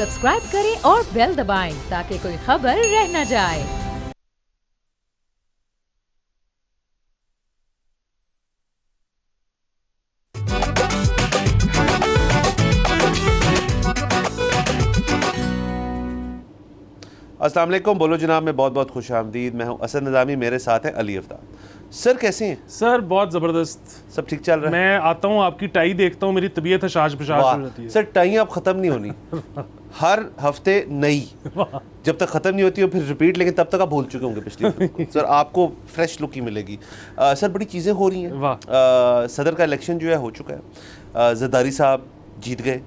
Subscribe करें और bell दबाएं ताकि कोई खबर रह न जाए। अस्सलाम वालेकुम, बोलो जनाब में बहुत बहुत खुश आमदीद। मैं हूं असद निज़ामी, मेरे साथ है अली अफ्ताब। सर कैसे हैं? सर बहुत ज़बरदस्त, सब ठीक चल रहा है? मैं आता हूँ आपकी टाई देखता हूँ, मेरी तबीयत हशाश बशाश हो जाती है। सर टाई अब ख़त्म नहीं होनी हर हफ्ते नई, जब तक ख़त्म नहीं होती हो फिर रिपीट, लेकिन तब तक आप भूल चुके होंगे पिछली सर आपको फ्रेश लुक ही मिलेगी। सर बड़ी चीज़ें हो रही हैं। सदर का इलेक्शन जो है हो चुका है। जरदारी साहब जीत गए।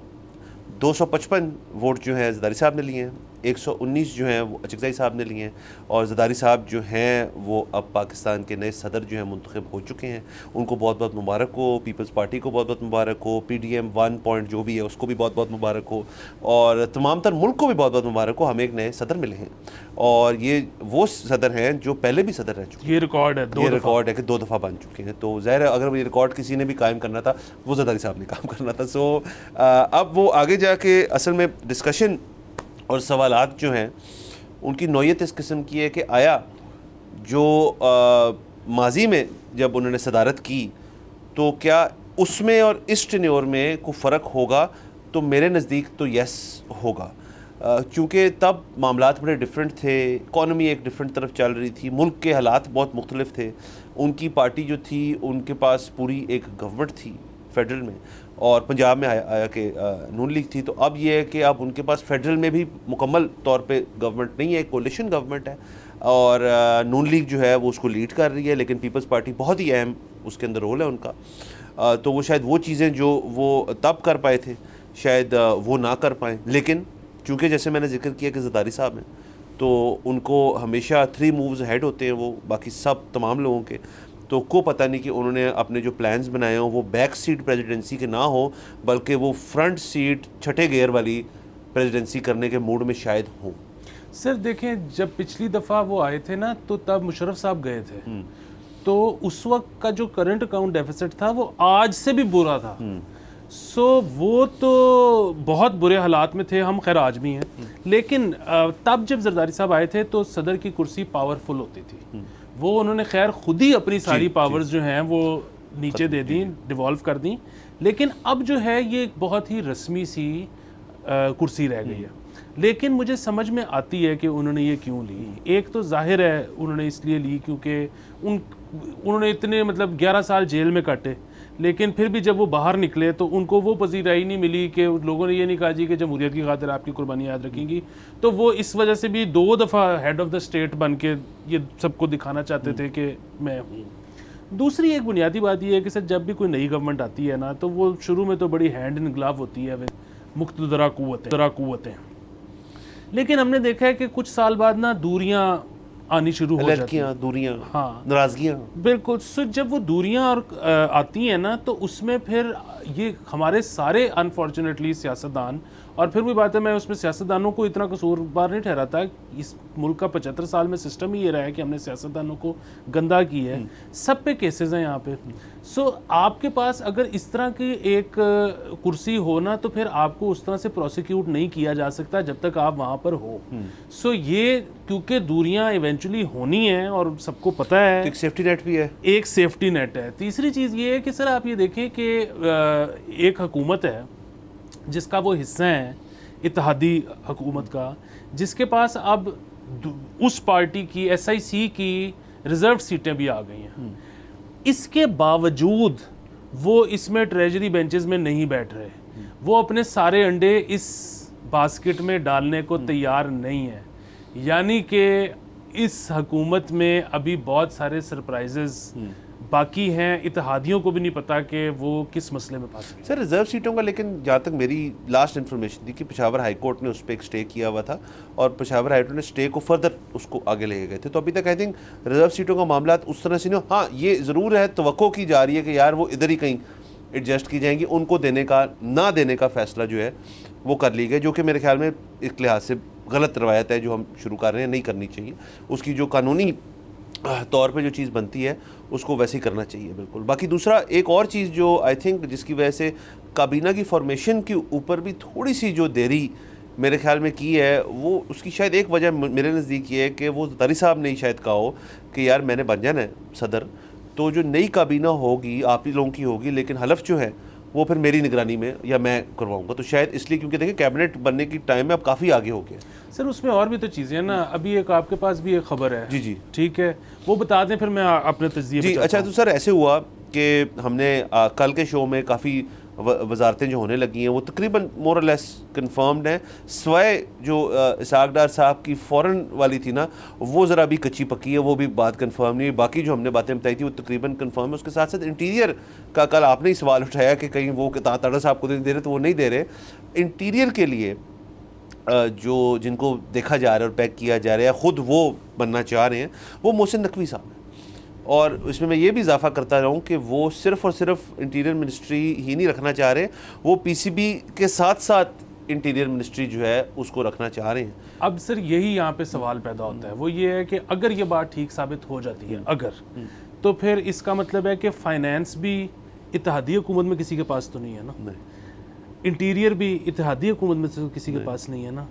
255 वोट जो है जरदारी साहब ने लिए हैं, 119 जो हैं वो अचकज़ई साहब ने लिए हैं, और जरदारी साहब जो हैं वो अब पाकिस्तान के नए सदर जो हैं मुंतखब हो चुके हैं। उनको बहुत बहुत मुबारक हो, पीपल्स पार्टी को बहुत बहुत मुबारक हो, PDM 1 पॉइंट जो भी है उसको भी बहुत बहुत मुबारक हो, और तमाम तर मुल्क को भी बहुत बहुत मुबारक हो। हमें एक नए सदर मिले हैं और ये वो सदर हैं जो पहले भी सदर रह चुके हैं। ये रिकॉर्ड है, ये रिकॉर्ड है कि 2 दफ़ा बन चुके हैं। तो ज़ाहिर है अगर ये रिकॉर्ड किसी ने भी कायम करना था वो जरदारी साहब ने काम करना था। सो अब वो आगे जाके असल में डिस्कशन और सवालात जो हैं उनकी नौयत इस किस्म की है कि आया जो माजी में जब उन्होंने सदारत की तो क्या उसमें और इस टेन्योर में कोई फ़र्क होगा? तो मेरे नज़दीक तो यस होगा, क्योंकि तब मामलात बड़े डिफरेंट थे, इकॉनमी एक डिफरेंट तरफ चल रही थी, मुल्क के हालात बहुत मुख्तलिफ थे। उनकी पार्टी जो थी उनके पास पूरी एक गवर्नमेंट थी फेडरल में, और पंजाब में आया कि नून लीग थी। तो अब ये है कि अब उनके पास फेडरल में भी मुकम्मल तौर पे गवर्नमेंट नहीं है, कोalition गवर्नमेंट है, और नून लीग जो है वो उसको लीड कर रही है, लेकिन पीपल्स पार्टी बहुत ही अहम उसके अंदर रोल है उनका। तो वो शायद वो चीज़ें जो वो तब कर पाए थे शायद वो ना कर पाएँ। लेकिन चूँकि जैसे मैंने जिक्र किया कि जरदारी साहब हैं तो उनको हमेशा 3 मूव्स अहेड होते हैं वो बाकी सब तमाम लोगों के। तो को पता नहीं कि उन्होंने अपने जो प्लान्स बनाए हों वो बैक सीट प्रेसिडेंसी के ना हो, बल्कि वो फ्रंट सीट छठे गियर वाली प्रेसिडेंसी करने के मूड में शायद हों। सर देखें, जब पिछली दफ़ा वो आए थे ना तो तब मुशर्रफ साहब गए थे, तो उस वक्त का जो करंट अकाउंट डेफिसिट था वो आज से भी बुरा था। सो वो तो बहुत बुरे हालात में थे, हम खैर आज भी हैं। लेकिन तब जब जरदारी साहब आए थे तो सदर की कुर्सी पावरफुल होती थी। वो उन्होंने खैर खुद ही अपनी सारी पावर्स जो हैं वो नीचे दे दी, डिवॉल्व कर दी। लेकिन अब जो है ये एक बहुत ही रस्मी सी कुर्सी रह गई है। लेकिन मुझे समझ में आती है कि उन्होंने ये क्यों ली। एक तो जाहिर है उन्होंने इसलिए ली क्योंकि उन्होंने इतने मतलब 11 साल जेल में काटे, लेकिन फिर भी जब वो बाहर निकले तो उनको वो पजीराई नहीं मिली कि लोगों ने ये नहीं कहा जी कि जमहूरियत की खातिर आपकी कुर्बानी याद रखेंगी। तो वो इस वजह से भी 2 दफ़ा हेड ऑफ़ द स्टेट बन के ये सबको दिखाना चाहते थे कि मैं हूँ। दूसरी एक बुनियादी बात ये है कि सर जब भी कोई नई गवर्नमेंट आती है ना तो वो शुरू में तो बड़ी हैंड इन ग्लव होती है, मुख्तदरा कुव्वतें, लेकिन हमने देखा है कि कुछ साल बाद ना दूरियाँ आनी शुरू हो जाती हैं, दूरियां, हाँ, नाराजगियां। बिल्कुल। सो जब वो दूरियां और आती हैं ना तो उसमें फिर ये हमारे सारे अनफॉर्चुनेटली सियासतदान, और फिर भी बात है मैं उसमें सियासतदानों को इतना कसूरवार नहीं ठहराता। इस मुल्क का 75 साल में सिस्टम ही ये रहा है कि हमने सियासतदानों को गंदा की है। सब पे केसेस हैं यहाँ पे। सो आपके पास अगर इस तरह की एक कुर्सी हो ना तो फिर आपको उस तरह से प्रोसिक्यूट नहीं किया जा सकता जब तक आप वहाँ पर हो। सो ये क्योंकि दूरियां इवेंचुअली होनी है और सबको पता है, तो एक सेफ्टी नेट भी है। एक सेफ्टी नेट है। तीसरी चीज़ ये है कि सर आप ये देखें कि एक हुकूमत है जिसका वो हिस्सा है इत्तेहादी हुकूमत का, जिसके पास अब उस पार्टी की SIC की रिज़र्व सीटें भी आ गई हैं। इसके बावजूद वो इसमें ट्रेजरी बेंचेस में नहीं बैठ रहे, वो अपने सारे अंडे इस बास्केट में डालने को तैयार नहीं है। यानी कि इस हुकूमत में अभी बहुत सारे सरप्राइजेस बाकी हैं। इत्तेहादियों को भी नहीं पता कि वो किस मसले में फंस गए। सर रिजर्व सीटों का, लेकिन जहाँ तक मेरी लास्ट इन्फॉर्मेशन थी कि पेशावर हाई कोर्ट ने उस पर एक स्टे किया हुआ था और पेशावर हाई कोर्ट ने स्टे को फर्दर उसको आगे ले गए थे। तो अभी तक आई थिंक रिजर्व सीटों का मामला उस तरह से नहीं। हाँ, ये ज़रूर है, तवक्को की जा रही है कि यार वो इधर ही कहीं एडजस्ट की जाएंगी, उनको देने का ना देने का फ़ैसला जो है वो कर ली गई, जो कि मेरे ख्याल में एक लिहाज से गलत रवायत है जो हम शुरू कर रहे हैं, नहीं करनी चाहिए। उसकी जो कानूनी तौर पे जो चीज़ बनती है उसको वैसे ही करना चाहिए बिल्कुल। बाकी दूसरा एक और चीज़ जो आई थिंक जिसकी वजह से काबीना की फॉर्मेशन के ऊपर भी थोड़ी सी जो देरी मेरे ख्याल में की है, वो उसकी शायद एक वजह मेरे नज़दीक ये है कि वो ज़रदारी साहब ने शायद कहा हो कि यार मैंने बन जाना है सदर, तो जो नई काबीना होगी आप ही लोगों की होगी, लेकिन हलफ जो है वो फिर मेरी निगरानी में या मैं करवाऊंगा। तो शायद इसलिए, क्योंकि देखिए कैबिनेट बनने की टाइम में अब काफ़ी आगे हो गया। सर उसमें और भी तो चीज़ें हैं ना, अभी एक आपके पास भी एक खबर है। जी जी ठीक है, वो बता दें फिर मैं अपने तज्जिए जी। पे अच्छा, चलता तो सर ऐसे हुआ कि हमने कल के शो में काफ़ी वजारतें जो होने लगी हैं वो तकरीबन मोर लेस कंफर्म्ड हैं, स्वाय जो इसहाक डार साहब की फ़ौरन वाली थी ना, वो ज़रा अभी कच्ची पक्की है, वो भी बात कंफर्म नहीं है। बाकी जो हमने बातें बताई थी वो तकरीबन कंफर्म है। उसके साथ साथ इंटीरियर का कल आपने ही सवाल उठाया कि कहीं वो ताड़ा साहब को नहीं दे रहे, तो वो नहीं दे रहे। इंटीरियर के लिए जो जिनको देखा जा रहा है और पैक किया जा रहा है, ख़ुद वो बनना चाह रहे हैं, वो मोहसिन नकवी साहब हैं। और इसमें मैं ये भी इजाफा करता रहूँ कि वो सिर्फ़ और सिर्फ इंटीरियर मिनिस्ट्री ही नहीं रखना चाह रहे, वो पीसीबी के साथ साथ इंटीरियर मिनिस्ट्री जो है उसको रखना चाह रहे हैं। अब सर यही यहाँ पे सवाल पैदा होता है, वो ये है कि अगर ये बात ठीक साबित हो जाती है अगर, तो फिर इसका मतलब है कि फाइनेंस भी इत्तेहादी हुकूमत में किसी के पास तो नहीं है ना, नहीं, इंटीरियर भी इत्तेहादी हुकूमत में तो किसी के पास नहीं है ना।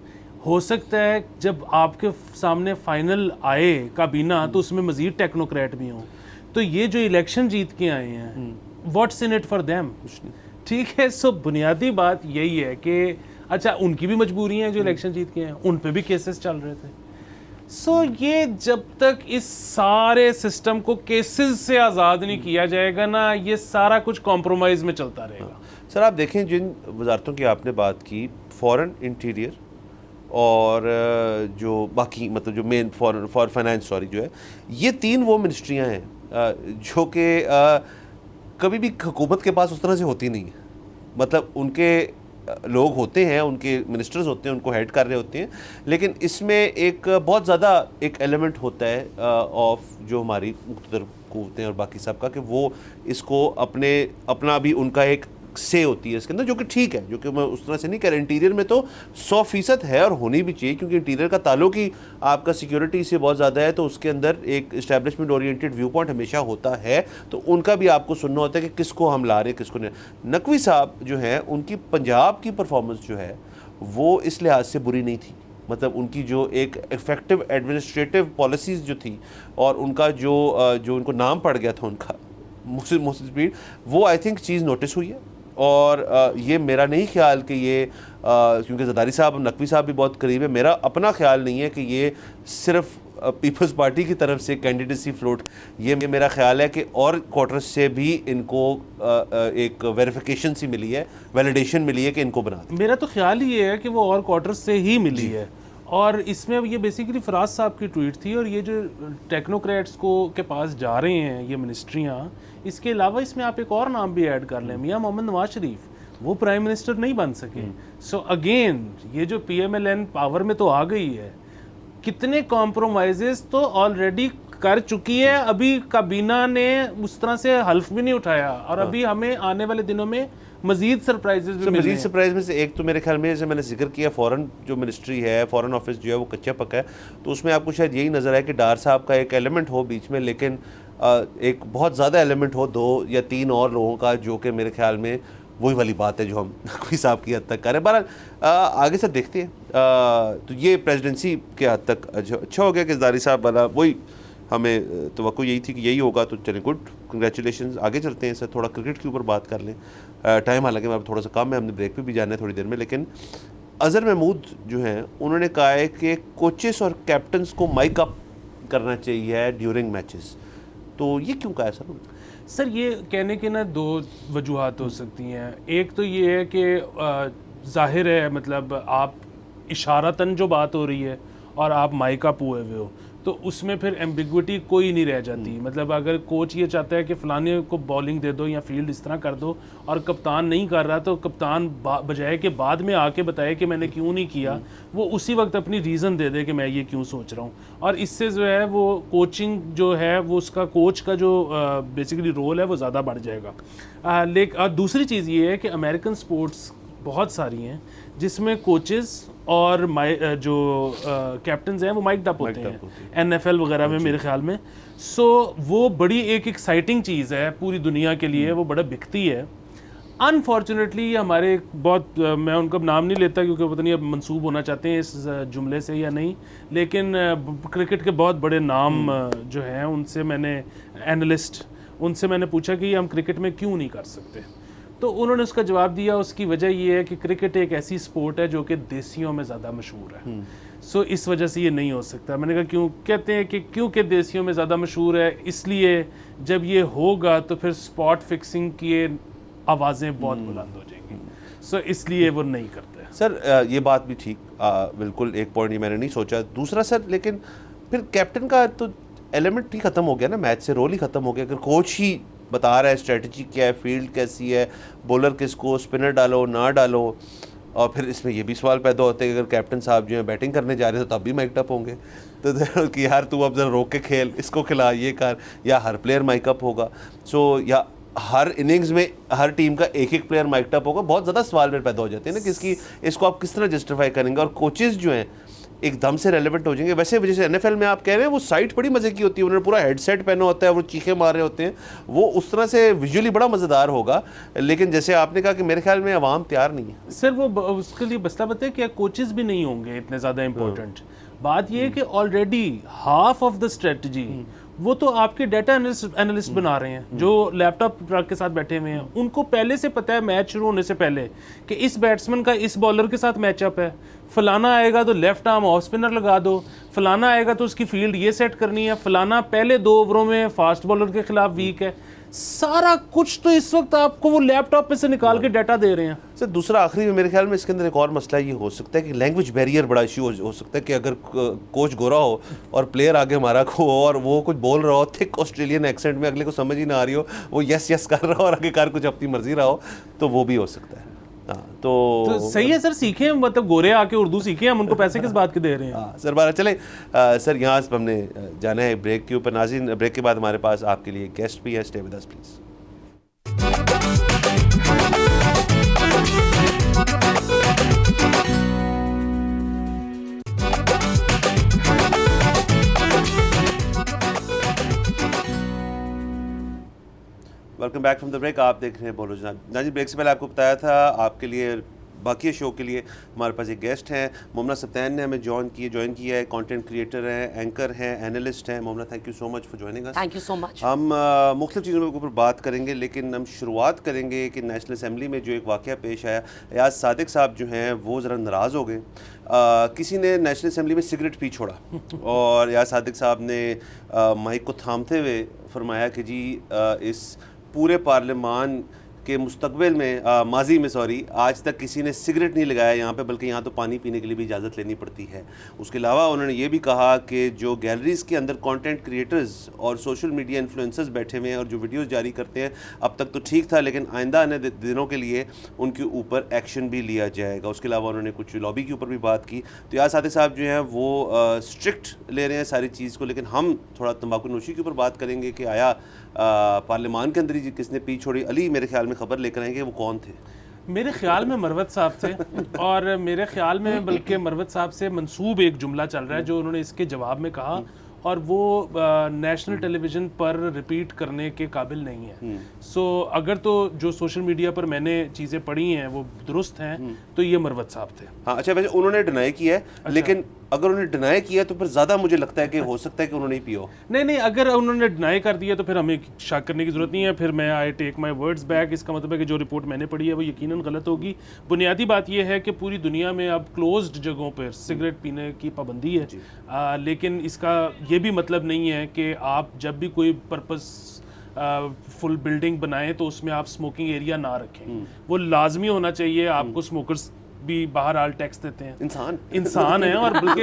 हो सकता है जब आपके सामने फाइनल आए काबीना तो उसमें मजीद टेक्नोक्रेट भी हों, तो ये जो इलेक्शन जीत के आए हैं, what's in it for them, कुछ नहीं। ठीक है। सो बुनियादी बात यही है कि अच्छा उनकी भी मजबूरी है जो इलेक्शन जीत के हैं, उन पे भी केसेस चल रहे थे। सो ये जब तक इस सारे सिस्टम को केसेस से आज़ाद नहीं किया जाएगा ना, ये सारा कुछ कॉम्प्रोमाइज़ में चलता रहेगा। सर आप देखें जिन वजारतों की आपने बात की, फॉरेन, इंटीरियर और जो बाकी मतलब जो मेन फॉर फाइनेंस सॉरी जो है, ये तीन वो मिनिस्ट्रियां हैं जो कि कभी भी हुकूमत के पास उस तरह से होती नहीं है। मतलब उनके लोग होते हैं, उनके मिनिस्टर्स होते हैं, उनको हेड कर रहे होते हैं, लेकिन इसमें एक बहुत ज़्यादा एक एलिमेंट होता है ऑफ जो हमारी मुख्तदर कुव्वतें और बाकी सब का, कि वो इसको अपना भी उनका एक से होती है इसके अंदर, जो कि ठीक है, जो कि मैं उस तरह से नहीं कह रहा। इंटीरियर में तो 100% है और होनी भी चाहिए, क्योंकि इंटीरियर का ताल्लुक ही आपका सिक्योरिटी से बहुत ज़्यादा है, तो उसके अंदर एक इस्टेब्लिशमेंट ओरिएंटेड व्यू पॉइंट हमेशा होता है, तो उनका भी आपको सुनना होता है कि किसको हम ला रहे हैं किसको नहीं। नकवी साहब जो हैं, उनकी पंजाब की परफॉर्मेंस जो है वो इस लिहाज से बुरी नहीं थी, मतलब उनकी जो एक इफेक्टिव एडमिनिस्ट्रेटिव पॉलिसीज़ जो थी और उनका जो उनको नाम पड़ गया था उनका मोहसिन स्पीड, वो आई थिंक चीज़ नोटिस हुई है। और ये मेरा नहीं ख्याल कि ये क्योंकि ज़रदारी साहब नकवी साहब भी बहुत करीब है, मेरा अपना ख्याल नहीं है कि ये सिर्फ पीपल्स पार्टी की तरफ से कैंडिडेसी फ्लोट, ये मेरा ख्याल है कि और क्वार्टर्स से भी इनको एक वेरिफिकेशन सी मिली है, वैलिडेशन मिली है कि इनको बना दें। मेरा तो ख्याल ही है कि वो और क्वार्टर्स से ही मिली है। और इसमें ये बेसिकली फराज साहब की ट्वीट थी, और ये जो टेक्नोक्रेट्स को के पास जा रहे हैं ये मिनिस्ट्रियाँ, इसके अलावा इसमें आप एक और नाम भी ऐड कर लें, मियां मोहम्मद नवाज शरीफ, वो प्राइम मिनिस्टर नहीं बन सके। सो अगेन ये जो PMLN पावर में तो आ गई है, कितने कॉम्प्रोमाइजेस तो ऑलरेडी कर चुकी है, अभी काबीना ने उस तरह से हल्फ भी नहीं उठाया, और अभी हमें आने वाले दिनों में मजीद सरप्राइजेस भी मिलने हैं। मजीद सरप्राइज में से एक तो मेरे ख्याल में, जैसे मैंने जिक्र किया, फॉरेन जो मिनिस्ट्री है, फॉरेन ऑफिस जो है वो कच्चा पक्का है, तो उसमें आपको शायद यही नज़र आए कि डार साहब का एक एलिमेंट हो बीच में, लेकिन एक बहुत ज़्यादा एलिमेंट हो 2 या 3 और लोगों का, जो कि मेरे ख्याल में वही वाली बात है जो हम नकवी साहब की हद तक कर रहे हैं। बहरहाल आगे से देखते हैं। तो ये प्रेसिडेंसी के हद तक अच्छा हो गया कि ज़रदारी साहब वाला, वही हमें तवक्को यही थी कि यही होगा, तो चलें गुड, कंग्रेचुलेशन। आगे चलते हैं सर, थोड़ा क्रिकेट के ऊपर बात कर लें। टाइम हालांकि मैं थोड़ा सा कम है, हमने ब्रेक पे भी जाना है थोड़ी देर में, लेकिन अज़हर महमूद जो हैं उन्होंने कहा है कि कोचेस और कैप्टन्स को माइक अप करना चाहिए ड्यूरिंग मैचेस, तो ये क्यों कहा है सर? सर ये कहने के ना 2 वजूहात हो सकती हैं। एक तो ये है कि जाहिर है, मतलब आप इशारतन जो बात हो रही है और आप माइक अप हुए हुए हो, तो उसमें फिर एम्बिग्विटी कोई नहीं रह जाती। मतलब अगर कोच ये चाहता है कि फलाने को बॉलिंग दे दो या फील्ड इस तरह कर दो, और कप्तान नहीं कर रहा, तो कप्तान बजाय के बाद में आके बताए कि मैंने क्यों नहीं किया, वो उसी वक्त अपनी रीज़न दे दे कि मैं ये क्यों सोच रहा हूँ। और इससे जो है वो कोचिंग जो है वो उसका कोच का जो बेसिकली रोल है वो ज़्यादा बढ़ जाएगा। लेकिन दूसरी चीज़ ये है कि अमेरिकन स्पोर्ट्स बहुत सारी हैं जिसमें कोचेस और जो कैप्टन्स हैं वो माइक्ड अप होते हैं, NFL वगैरह में मेरे ख्याल में। सो वो बड़ी एक एक्साइटिंग चीज़ है पूरी दुनिया के लिए, वो बड़ा बिकती है। अनफॉर्चुनेटली हमारे बहुत मैं उनका नाम नहीं लेता क्योंकि पता नहीं अब मंसूब होना चाहते हैं इस जुमले से या नहीं, लेकिन क्रिकेट के बहुत बड़े नाम जो हैं उनसे मैंने एनालिस्ट उनसे मैंने पूछा कि हम क्रिकेट में क्यों नहीं कर सकते, तो उन्होंने उसका जवाब दिया उसकी वजह ये है कि क्रिकेट एक ऐसी स्पोर्ट है जो कि देसियों में ज़्यादा मशहूर है, सो इस वजह से ये नहीं हो सकता। मैंने कहा क्यों? कहते हैं कि क्योंकि देसियों में ज़्यादा मशहूर है इसलिए जब ये होगा तो फिर स्पॉट फिक्सिंग की आवाज़ें बहुत बुलंद हो जाएंगी, सो इसलिए वो नहीं करते। सर ये बात भी ठीक, बिल्कुल एक पॉइंट ये मैंने नहीं सोचा। दूसरा सर, लेकिन फिर कैप्टन का तो एलिमेंट ही ख़त्म हो गया ना, मैच से रोल ही ख़त्म हो गया। अगर कोच ही बता रहा है स्ट्रेटजी क्या है, फील्ड कैसी है, बॉलर किसको, स्पिनर डालो ना डालो, और फिर इसमें ये भी सवाल पैदा होते हैं कि अगर कैप्टन साहब जो है बैटिंग करने जा रहे हैं तो तब भी माइकअप होंगे, तो कि यार तू अब जरा रोक के खेल, इसको खिला, ये कर, या हर प्लेयर माइकअप होगा, सो या हर इनिंग्स में हर टीम का एक एक प्लेयर माइकड अप होगा। बहुत ज़्यादा सवाल में पैदा हो जाते हैं ना कि इसको आप किस तरह जस्टिफाई करेंगे, और कोचेज़ जो हैं एकदम से रेलेवेंट हो जाएंगे। वैसे वजह से NFL में आप कह रहे हैं वो साइट बड़ी मज़े की होती है, उन्होंने पूरा हेडसेट पहना होता है, वो चीखे मार रहे होते हैं, वो उस तरह से विजुअली बड़ा मज़ेदार होगा। लेकिन जैसे आपने कहा कि मेरे ख्याल में आवाम तैयार नहीं है सर, वो उसके लिए मसला बताए कि कोचेस भी नहीं होंगे इतने ज़्यादा इंपॉर्टेंट। बात ये है कि already half of the strategy वो तो आपके डाटा एनालिस्ट बना रहे हैं जो लैपटॉप के साथ बैठे हुए हैं। उनको पहले से पता है मैच शुरू होने से पहले कि इस बैट्समैन का इस बॉलर के साथ मैचअप है, फलाना आएगा तो लेफ्ट आर्म ऑफ स्पिनर लगा दो, फलाना आएगा तो उसकी फील्ड ये सेट करनी है, फलाना पहले 2 ओवरों में फास्ट बॉलर के खिलाफ वीक है। सारा कुछ तो इस वक्त आपको वो लैपटॉप में से निकाल के डाटा दे रहे हैं। सर दूसरा आखिरी में मेरे ख्याल में इसके अंदर एक और मसला ये हो सकता है कि लैंग्वेज बैरियर बड़ा इशू हो सकता है कि अगर कोच गोरा हो और प्लेयर आगे हमारा को और वो कुछ बोल रहा हो थिक ऑस्ट्रेलियन एक्सेंट में, अगले को समझ ही ना आ रही हो, वो यस यस कर रहा हो और आगे कार कुछ अपनी मर्जी रहा हो, तो वो भी हो सकता है। हाँ तो सही है सर, सीखें, मतलब गोरे आके उर्दू सीखें, हम उनको पैसे किस बात के दे रहे हैं। हाँ सर, बारह चले सर, यहाँ से हमने जाना है ब्रेक के ऊपर। नाज़रीन, ब्रेक के बाद हमारे पास आपके लिए गेस्ट भी है, stay with us please. Welcome back from the break. आप देख रहे हैं बोलो जनाब। जी, ब्रेक से पहले आपको बताया था आपके लिए बाकी शो के लिए हमारे पास एक गेस्ट हैं। मोमना सब्तैन ने हमें ज्वाइन किया है, कंटेंट क्रिएटर हैं, एंकर हैं, एनालिस्ट हैं। Momna, thank you so much for joining us. Thank you so much. हम मुख्तलिफ चीज़ों के ऊपर बात करेंगे, लेकिन हम शुरुआत करेंगे कि नेशनल असम्बली में जो एक वाक़या पेश आया, एयाज सादिक साहब जो हैं वो ज़रा नाराज़ हो गए। किसी ने नेशनल असम्बली में सिगरेट पी छोड़ा और एयाज सादिक साहब ने माइक को थामते हुए फरमाया कि जी इस पूरे पार्लियामान के मुस्तकबिल में माजी में आज तक किसी ने सिगरेट नहीं लगाया यहाँ पे, बल्कि यहाँ तो पानी पीने के लिए भी इजाज़त लेनी पड़ती है। उसके अलावा उन्होंने ये भी कहा कि जो गैलरीज़ के अंदर कंटेंट क्रिएटर्स और सोशल मीडिया इन्फ्लुएंसर्स बैठे हुए हैं और जो वीडियोस जारी करते हैं, अब तक तो ठीक था, लेकिन आइंदा आने दिनों के लिए उनके ऊपर एक्शन भी लिया जाएगा। उसके अलावा उन्होंने कुछ लॉबी के ऊपर भी बात की। तो यार साथी साहब जो हैं वो स्ट्रिक्ट ले रहे हैं सारी चीज़ को, लेकिन हम थोड़ा तंबाकू नोशी के ऊपर बात करेंगे कि आया पार्लियामान के अंदर ही किसने पी छोड़ी। अली मेरे ख्याल में खबर लेकर आएंगे, वो कौन थे? मेरे ख्याल में मरवत साहब थे और मेरे ख्याल में बल्कि मरवत साहब से मंसूब एक जुमला चल रहा है जो उन्होंने इसके जवाब में कहा, और वो नेशनल टेलीविज़न पर रिपीट करने के काबिल नहीं है। सो अगर तो जो सोशल मीडिया पर मैंने चीज़ें पढ़ी हैं वो दुरुस्त हैं तो ये मरवत साहब थे। हाँ अच्छा, वैसे उन्होंने डिनाई किया है, अच्छा। लेकिन अगर उन्होंने डिनाई किया तो फिर ज़्यादा मुझे लगता है कि हो सकता है कि उन्होंने ही पियो। नहीं, अगर उन्होंने डिनाई कर दिया तो फिर हमें शक करने की ज़रूरत नहीं है। फिर मैं I take my words back. इसका मतलब है कि जो रिपोर्ट मैंने पढ़ी है वो यकीनन गलत होगी। बुनियादी बात यह है कि पूरी दुनिया में अब क्लोज्ड जगहों पर सिगरेट पीने की पाबंदी है, लेकिन इसका ये भी मतलब नहीं है कि आप जब भी कोई पर्पस फुल बिल्डिंग बनाएं तो उसमें आप स्मोकिंग एरिया ना रखें। वो लाजमी होना चाहिए। आपको स्मोकर्स भी बाहर आल टैक्स देते हैं, इंसान है। और बल्कि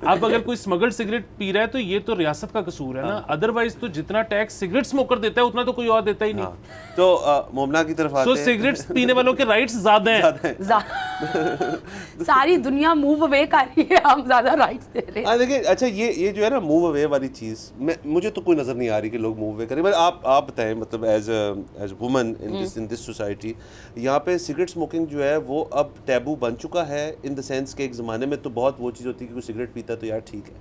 अब अगर कोई स्मगल्ड सिगरेट पी रहा है तो ये तो रियासत का कसूर है ना, अदरवाइज तो जितना टैक्स सिगरेट स्मोकर देता है उतना तो कोई और देता ही नहीं। तो मोमना की तरफ आते हैं। सिगरेट पीने वालों के राइट्स ज्यादा हैं। सारी दुनिया मूव अवे कर रही है, हम ज्यादा राइट्स दे रहे हैं। देखिए अच्छा, ये जो है ना मूव अवे वाली चीज़, मुझे तो कोई नज़र नहीं आ रही कि लोग मूव अवे करें। आप बताएं, मतलब as woman in this society, यहाँ पे सिगरेट स्मोकिंग जो है वो अब टैबू बन चुका है, इन द सेंस के एक ज़माने में तो बहुत वो चीज़ होती है कि कोई सिगरेट पीता तो यार ठीक है।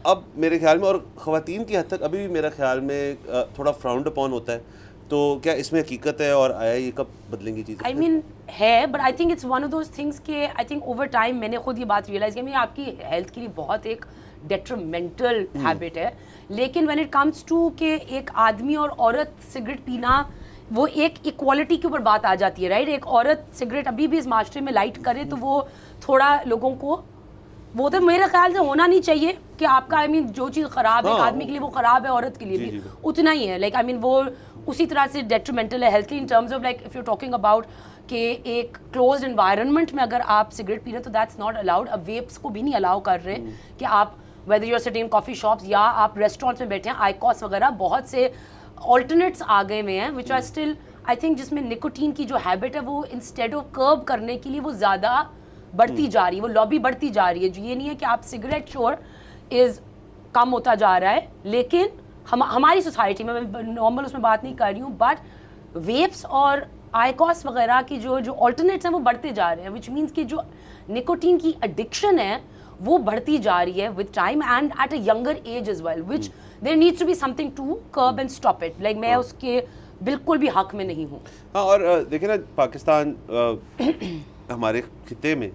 अब मेरे ख्याल में, और ख़वातीन की हद तक अभी भी मेरे ख्याल में थोड़ा फ्राउंड अपॉन होता है तो क्या इसमें हकीकत है और आया ये कब बदलेंगी चीज़ें? आई मीन है, but I think it's one of those things के आई थिंक ओवर टाइम मैंने खुद ये बात रियलाइज की, आपकी हेल्थ के लिए बहुत एक डेट्रीमेंटल हैबिट है, लेकिन व्हेन इट कम्स टू के एक आदमी और औरत सिगरेट पीना, वो एक इक्वालिटी के ऊपर बात आ जाती है, राइट? एक औरत सिगरेट अभी भी इस माशरे में लाइट करे तो वो थोड़ा लोगों को, वो तो मेरे ख्याल से होना नहीं चाहिए कि आपका आई मीन जो चीज़ ख़राब है एक आदमी के लिए वो ख़राब है, औरत के लिए भी उतना ही है। लाइक आई मीन वो उसी तरह से डेट्रीमेंटल है health in terms of like if you talking about कि एक क्लोज एनवायरनमेंट में अगर आप सिगरेट पी रहे तो दैट्स नॉट अलाउड। अब वेप्स को भी नहीं अलाउ कर रहे कि आप whether you're sitting in coffee shops या आप रेस्टोरेंट्स में बैठे हैं, आइकॉस वगैरह बहुत से ऑल्टरनेट्स आ गए हुए हैं which are still I think जिसमें निकोटीन की जो हैबिट है वो इंस्टेड ऑफ कर्ब करने के लिए वो ज़्यादा बढ़ती जा रही है, वो लॉबी बढ़ती जा रही है। जो ये नहीं है कि आप सिगरेट श्योर इज़ कम होता जा रहा है, लेकिन हमारी सोसाइटी में, मैं नॉर्मल उसमें बात नहीं कर रही हूँ, बट वेप्स और आइकॉस वगैरह की जो ऑल्टरनेट्स हैं वो बढ़ते जा रहे हैं, विच मीन्स कि जो निकोटीन की एडिक्शन है वो बढ़ती जा रही है with time and at a younger age as well, which there needs to be something to curb and stop it. Like मैं उसके बिल्कुल भी हक में नहीं हूँ। हाँ, और देखिए ना, पाकिस्तान हमारे खिते में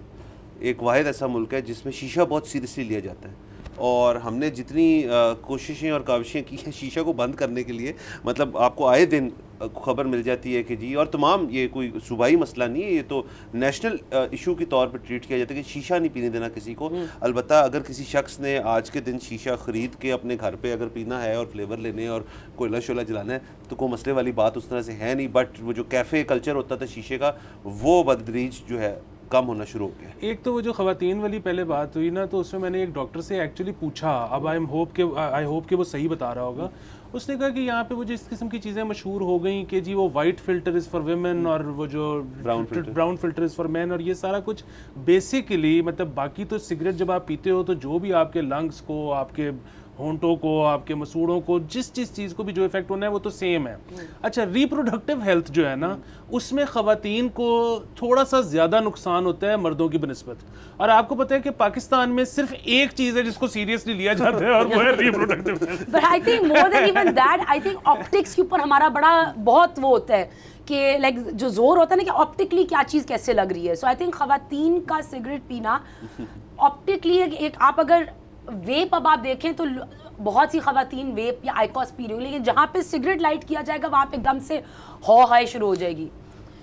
एक वाहिद ऐसा मुल्क है जिसमें शीशा बहुत सीरियसली लिया जाता है, और हमने जितनी कोशिशें और काविशें की हैं शीशा को बंद करने के लिए, मतलब आपको आए दिन खबर मिल जाती है कि जी, और तमाम, ये कोई सूबाई मसला नहीं है, ये तो नेशनल इशू के तौर पर ट्रीट किया जाता है कि शीशा नहीं पीने देना किसी को। अलबत्ता अगर किसी शख्स ने आज के दिन शीशा ख़रीद के अपने घर पे अगर पीना है और फ्लेवर लेने और कोयला शोला जलाना है तो कोई मसले वाली बात उस तरह से है नहीं, बट वो जो कैफ़े कल्चर होता था शीशे का, वो बदतदरीज जो है कम होना शुरू हो गया। एक तो वो जो ख़वातीन वाली पहले बात हुई ना, तो उसमें मैंने एक डॉक्टर से एक्चुअली पूछा, अब आई होप के वो सही बता रहा होगा। उसने कहा कि यहाँ पे वो जो इस किस्म की चीज़ें मशहूर हो गई कि जी वो white filter is for women और वो जो brown filter is for man, और ये सारा कुछ बेसिकली, मतलब बाकी तो सिगरेट जब आप पीते हो तो जो भी आपके लंग्स को, आपके होंठों को, आपके मसूड़ों को, जिस चीज़ को भी जो इफेक्ट होना है वो तो सेम है। अच्छा, रिप्रोडक्टिव हेल्थ जो है ना, उसमें ख़वातीन को थोड़ा सा ज़्यादा नुकसान होता है मर्दों की बनिस्बत। और आपको पता है कि पाकिस्तान में सिर्फ एक चीज़ है जिसको सीरियसली लिया जाता है और वो है reproductive health. But I think more than even that, I think optics के ऊपर हमारा बहुत वो होता है कि लाइक जो जोर होता है ना कि ऑप्टिकली क्या चीज़ कैसे लग रही है। सो आई थिंक ख़वातीन का सिगरेट पीना ऑप्टिकली एक, आप अगर वेप अब आप देखें तो बहुत सी ख़वातीन वेप या आइकॉस पी रही होंगी, लेकिन जहाँ पे सिगरेट लाइट किया जाएगा वहाँ पे एकदम से हाई शुरू हो जाएगी।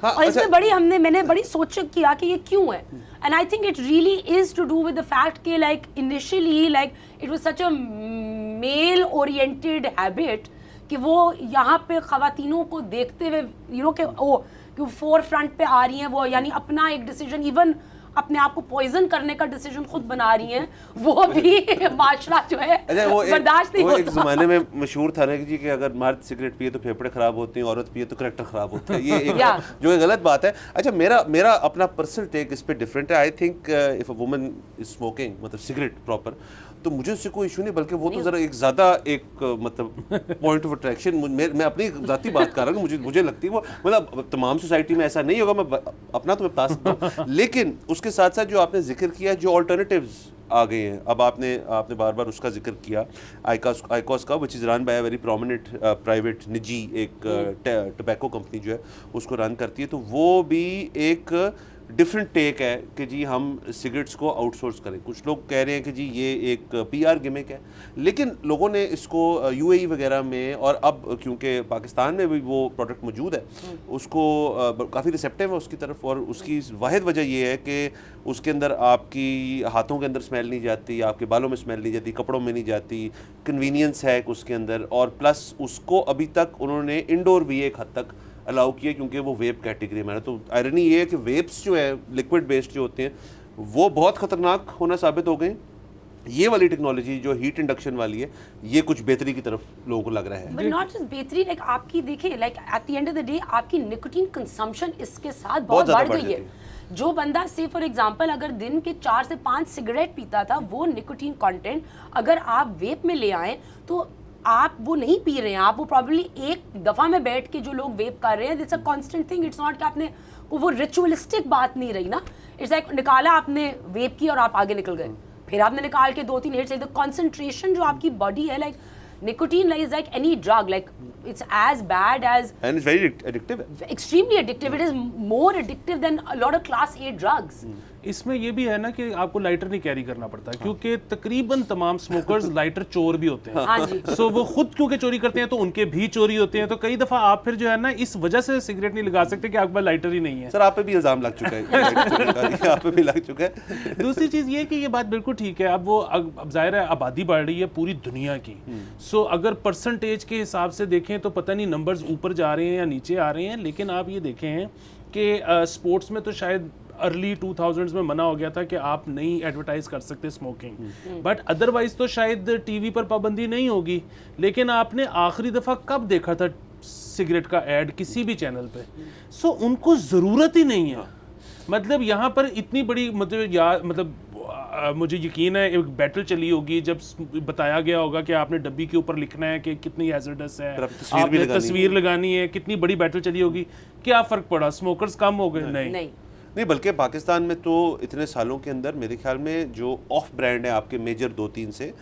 हाँ, और इसमें मैंने बड़ी सोच किया कि ये क्यों है, and I think it really is to do with the fact कि like initially like it was such a male oriented habit कि वो यहाँ पे ख़वातीनों को देखते हुए यू नो कि फोर फ्रंट पे आ रही हैं वो, यानी अपना एक डिसीजन, इवन अपने आप को पॉइजन करने का डिसीजन खुद बना रही हैं, वो भी माशरा जो है बर्दाश्त नहीं होता। एक ज़माने में मशहूर था ना कि जी कि अगर मर्द सिगरेट पिए तो फेफड़े ख़राब होते हैं, औरत पिए तो करैक्टर ख़राब होता है, ये एक जो गलत बात है। अच्छा, मेरा अपना पर्सनल टेक इस पर डिफरेंट है। I think if a woman is smoking, मतलब सिगरेट प्रॉपर, तो मुझे उससे कोई इशू नहीं, बल्कि वो तो ज़रा एक ज़्यादा एक मतलब पॉइंट ऑफ अट्रैक्शन, मैं अपनी ज़ाती बात कर रहा हूँ, मुझे लगती है वो, मतलब तमाम सोसाइटी में ऐसा नहीं होगा, मैं अपना तो मैं बता सकता हूँ, लेकिन उसके साथ साथ जो आपने जिक्र किया, जो अल्टरनेटिव्स आ गए हैं, अब आपने बार बार उसका जिक्र किया, आइकॉस का, which is run by a very prominent private निजी एक टबैको कंपनी जो है उसको रन करती है, तो वो भी एक डिफरेंट टेक है कि जी हम सिगरेट्स को आउटसोर्स करें। कुछ लोग कह रहे हैं कि जी ये एक पीआर गिमिक है, लेकिन लोगों ने इसको यूएई वगैरह में, और अब क्योंकि पाकिस्तान में भी वो प्रोडक्ट मौजूद है, उसको काफ़ी रिसेप्टिव है उसकी तरफ, और उसकी वाहिद वजह ये है कि उसके अंदर आपकी हाथों के अंदर स्मेल नहीं जाती, आपके बालों में स्मेल नहीं जाती, कपड़ों में नहीं जाती, कन्वीनियंस है उसके अंदर, और प्लस उसको अभी तक उन्होंने इंडोर भी एक हद तक अलाउ किया क्योंकि वो वेप कैटेगरी में है। तो आयरनी ये है कि वेप्स जो है लिक्विड बेस्ड जो होते हैं वो बहुत ख़तरनाक होना साबित हो गए। ये वाली टेक्नोलॉजी जो हीट इंडक्शन वाली है, ये कुछ बेहतरी की तरफ लोगों को लग रहा है। बट नॉट जस्ट बेहतरी, लाइक आपकी देखिए, like at the end of the day आपकी निकोटीन कंजम्पशन इसके साथ बहुत बढ़ गई है। जो बंदा से फॉर एग्जांपल अगर दिन के 4 से 5 सिगरेट पीता था, वो निकोटीन कंटेंट अगर आप वेप में ले आए तो आप वो नहीं पी रहे हैं, आप वो प्रॉब्ली एक दफ़ा में बैठ के जो लोग वेप कर रहे हैं, it's a constant thing, it's not कि आपने वो रिचुअलिस्टिक बात नहीं रही ना, इट्स लाइक निकाला आपने वेप की और आप आगे निकल गए, फिर आपने निकाल के 2-3 हिट्स, द कंसंट्रेशन जो आपकी बॉडी है, like nicotine is like any drug, like it's as bad as, and it's very addictive. extremely addictive. It is more addictive than a lot of class A drugs. इसमें ये भी है ना कि आपको लाइटर नहीं कैरी करना पड़ता क्योंकि तकरीबन तमाम स्मोकर्स लाइटर चोर भी होते हैं। हाँ जी। सो वो खुद क्योंकि चोरी करते हैं तो उनके भी चोरी होते हैं, तो कई दफा आप फिर जो है ना इस वजह से सिगरेट नहीं लगा सकते कि आपके पास लाइटर ही नहीं है। सर आप पे भी इल्जाम लग चुका है आप पे भी लग चुका है। दूसरी चीज़ ये कि ये बात बिल्कुल ठीक है, अब जाहिर है आबादी बढ़ रही है पूरी दुनिया की। सो अगर परसेंटेज के हिसाब से देखें तो पता नहीं नंबर्स ऊपर जा रहे हैं या नीचे आ रहे हैं, लेकिन आप ये देखें कि स्पोर्ट्स में तो शायद अर्ली 2000s में मना हो गया था कि आप नहीं एडवर्टाइज कर सकते स्मोकिंग, बट अदरवाइज तो शायद टीवी पर पाबंदी नहीं होगी। लेकिन आपने आखिरी दफ़ा कब देखा था सिगरेट का ऐड किसी भी चैनल पे? सो उनको ज़रूरत ही नहीं है। मतलब यहाँ पर इतनी बड़ी मुझे यकीन है एक बैटल चली होगी जब बताया गया होगा कि आपने डब्बी के ऊपर लिखना है कि कितनी हैजर्डस है, आपने तस्वीर लगानी है, कितनी बड़ी बैटल चली होगी। क्या फ़र्क पड़ा? स्मोकर्स कम हो गए? नहीं, बल्कि पाकिस्तान में तो इतने सालों के अंदर मेरे ख्याल में जो ऑफ ब्रांड है आपके मेजर 2-3 से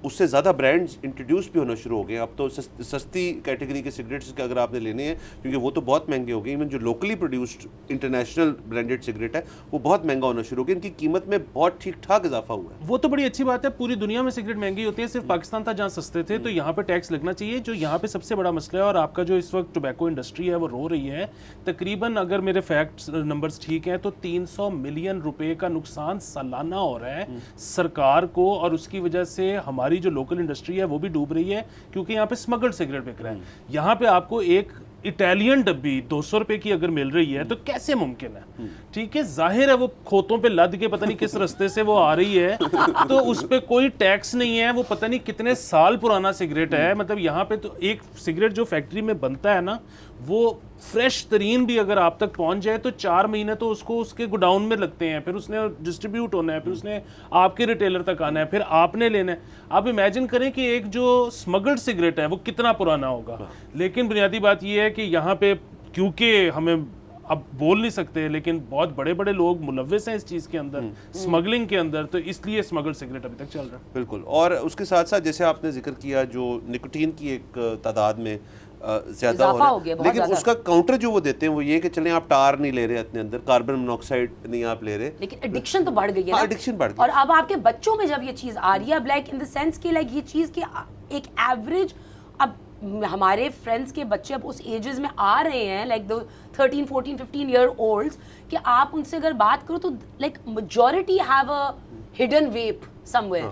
उससे ज़्यादा ब्रांड्स इंट्रोड्यूस भी होना शुरू हो गए। अब तो सस्ती कैटेगरी के सिगरेट्स के अगर आपने लेने हैं, क्योंकि वो तो बहुत महंगे हो गए, इवन जो locally produced international branded cigarette है वो बहुत महंगा होना शुरू हो गया, इनकी कीमत में बहुत ठीक ठाक इजाफा हुआ है। वो तो बड़ी अच्छी बात है, पूरी दुनिया में सिगरेट महंगी होती है, सिर्फ पाकिस्तान था जहाँ सस्ते थे, तो यहाँ पे टैक्स लगना चाहिए। जो यहाँ पे सबसे बड़ा मसला है और आपका जो इस वक्त टोबैको इंडस्ट्री है वो रो रही है, तकरीबन अगर मेरे फैक्ट्स नंबर्स ठीक हैं तो 300 मिलियन रुपए का नुकसान सालाना हो रहा है सरकार को, और उसकी वजह से हमारी जो लोकल इंडस्ट्री है वो भी डूब रही है क्योंकि यहाँ पे स्मगल्ड सिगरेट बिक रहा है। यहाँ पे आपको एक इटालियन डब्बी 200 रुपए की अगर मिल रही है तो कैसे मुमकिन है? ठीक है, जाहिर है वो खोतों पे लद के पता नहीं किस रास्ते से वो आ रही है, तो उस पे कोई टैक्स नहीं है, वो पता नहीं कितने साल पुराना सिगरेट है। मतलब यहाँ पे तो एक सिगरेट जो फैक्ट्री में बनता है ना, वो फ्रेश तरीन भी अगर आप तक पहुंच जाए तो 4 महीने तो उसको उसके गोडाउन में लगते हैं, फिर उसने डिस्ट्रीब्यूट होना है, फिर उसने आपके रिटेलर तक आना है, फिर आपने लेना है। आप इमेजिन करें कि एक जो स्मगल्ड सिगरेट है वो कितना पुराना होगा। लेकिन बुनियादी बात यह है कि यहाँ पे क्योंकि हमें अब बोल नहीं सकते, लेकिन बहुत बड़े बड़े लोग मुलव्विस हैं इस चीज़ के अंदर, स्मगलिंग के अंदर, तो इसलिए स्मगल्ड सिगरेट अभी तक चल रहा है। बिल्कुल। और उसके साथ साथ जैसे आपने जिक्र किया जो निकोटीन की एक तादाद में ज़्यादा हो गया, लेकिन उसका काउंटर जो वो देते हैं वो ये कि चलें आप टार नहीं ले रहे अपने अंदर, कार्बन मोनोऑक्साइड नहीं आप ले रहे, लेकिन एडिक्शन तो बढ़ गई है ना। एडिक्शन बढ़ गई। और अब आपके बच्चों में जब ये चीज़ आ रही है, अब लाइक इन द सेंस कि लाइक ये चीज़ की एक एवरेज, अब हमारे फ्रेंड्स के बच्चे अब उस एजेस में आ रहे हैं, लाइक द 13, 14, 15 ईयर ओल्ड्स, कि आप उनसे अगर बात करो तो like majority have a hidden vape somewhere,